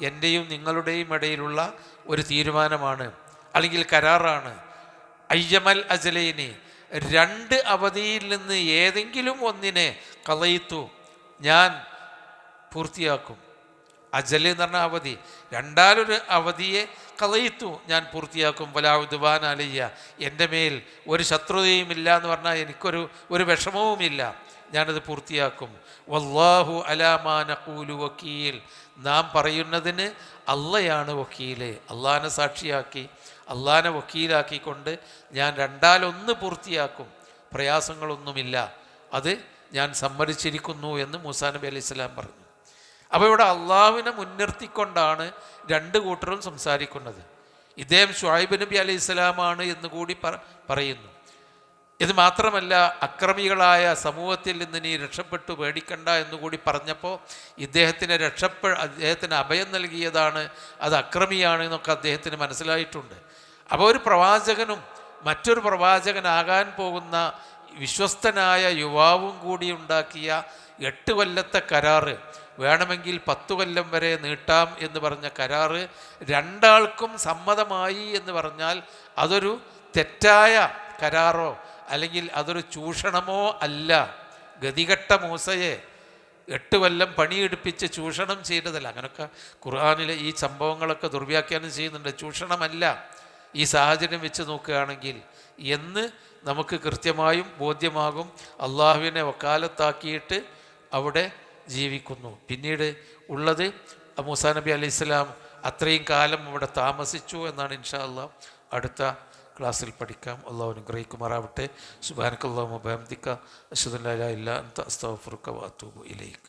എൻ്റെയും നിങ്ങളുടെയും ഇടയിലുള്ള ഒരു തീരുമാനമാണ്, അല്ലെങ്കിൽ കരാറാണ്. അയ്യമൽ അജലൈനി, 2 അവധിയിൽ നിന്ന് ഏതെങ്കിലും ഒന്നിനെ കളയിത്തു, ഞാൻ പൂർത്തിയാക്കും. അജല് എന്ന് പറഞ്ഞ അവധി, രണ്ടാലൊരു അവധിയെ കളയിത്തു, ഞാൻ പൂർത്തിയാക്കും. വലാഉദ്വാന അലയ്യ, എൻ്റെ മേൽ ഒരു ശത്രുതയുമില്ല എന്ന് പറഞ്ഞാൽ എനിക്കൊരു വിഷമവുമില്ല, ഞാനത് പൂർത്തിയാക്കും. വല്ലാഹു അലാ മാ നഖൂലു വക്കീൽ, നാം പറയുന്നതിന് അള്ളയാണ് വക്കീല്. അള്ളാനെ സാക്ഷിയാക്കി, അള്ളാനെ വക്കീലാക്കിക്കൊണ്ട് ഞാൻ 2-1 പൂർത്തിയാക്കും, പ്രയാസങ്ങളൊന്നുമില്ല, അത് ഞാൻ സമ്മതിച്ചിരിക്കുന്നു എന്ന് മൂസാ നബി അലൈഹി സ്വലാം പറഞ്ഞു. അപ്പോൾ ഇവിടെ അള്ളാഹുവിനെ മുൻനിർത്തിക്കൊണ്ടാണ് 2 കൂട്ടരും സംസാരിക്കുന്നത്. ഇദ്ദേഹം ശുഐബ് നബി അലൈഹി സ്വലാമാണ് എന്ന് കൂടി പറയുന്നു. ഇത് മാത്രമല്ല, അക്രമികളായ സമൂഹത്തിൽ നിന്ന് നീ രക്ഷപ്പെട്ടു പേടിക്കണ്ട എന്നുകൂടി പറഞ്ഞപ്പോൾ അദ്ദേഹത്തിന് അഭയം നൽകിയതാണ്, അത് അക്രമിയാണ് എന്നൊക്കെ അദ്ദേഹത്തിന് മനസ്സിലായിട്ടുണ്ട്. അപ്പോൾ ഒരു പ്രവാചകനും മറ്റൊരു പ്രവാചകനാകാൻ പോകുന്ന വിശ്വസ്തനായ യുവാവും കൂടി ഉണ്ടാക്കിയ 8 കൊല്ലത്തെ കരാറ്, വേണമെങ്കിൽ 10 കൊല്ലം വരെ നീട്ടാം എന്ന് പറഞ്ഞ കരാറ് 2 ആൾക്കും സമ്മതമായി എന്ന് പറഞ്ഞാൽ അതൊരു തെറ്റായ കരാറോ അല്ലെങ്കിൽ അതൊരു ചൂഷണമോ അല്ല. ഗതികെട്ട മൂസയെ 8 കൊല്ലം പണിയെടുപ്പിച്ച് ചൂഷണം ചെയ്തതല്ല. അങ്ങനെയൊക്കെ ഖുർആനിലെ ഈ സംഭവങ്ങളൊക്കെ ദുർവ്യാഖ്യാനം ചെയ്യുന്നുണ്ട്. ചൂഷണമല്ല ഈ സാഹചര്യം വെച്ച് നോക്കുകയാണെങ്കിൽ എന്ന് നമുക്ക് കൃത്യമായും ബോധ്യമാകും. അള്ളാഹുവിനെ വക്കാലത്താക്കിയിട്ട് അവിടെ ജീവിക്കുന്നു. പിന്നീട് ഉള്ളത് മൂസാ നബി അലൈഹി സ്വലാം അത്രയും കാലം അവിടെ താമസിച്ചു എന്നാണ് ഇൻഷാ അല്ലാഹ് അടുത്ത ക്ലാസ്സിൽ പഠിക്കാം. അള്ളാഹു അനുഗ്രഹിക്കുമാറാവട്ടെ. സുബ്ഹാനക്കല്ലാഹുമ്മ വബിഹംദിക അശ്ഹദു അല്ലാ ഇലാഹ ഇല്ല അൻത അസ്തഗ്ഫിറുക വഅതൂബു ഇലൈക്.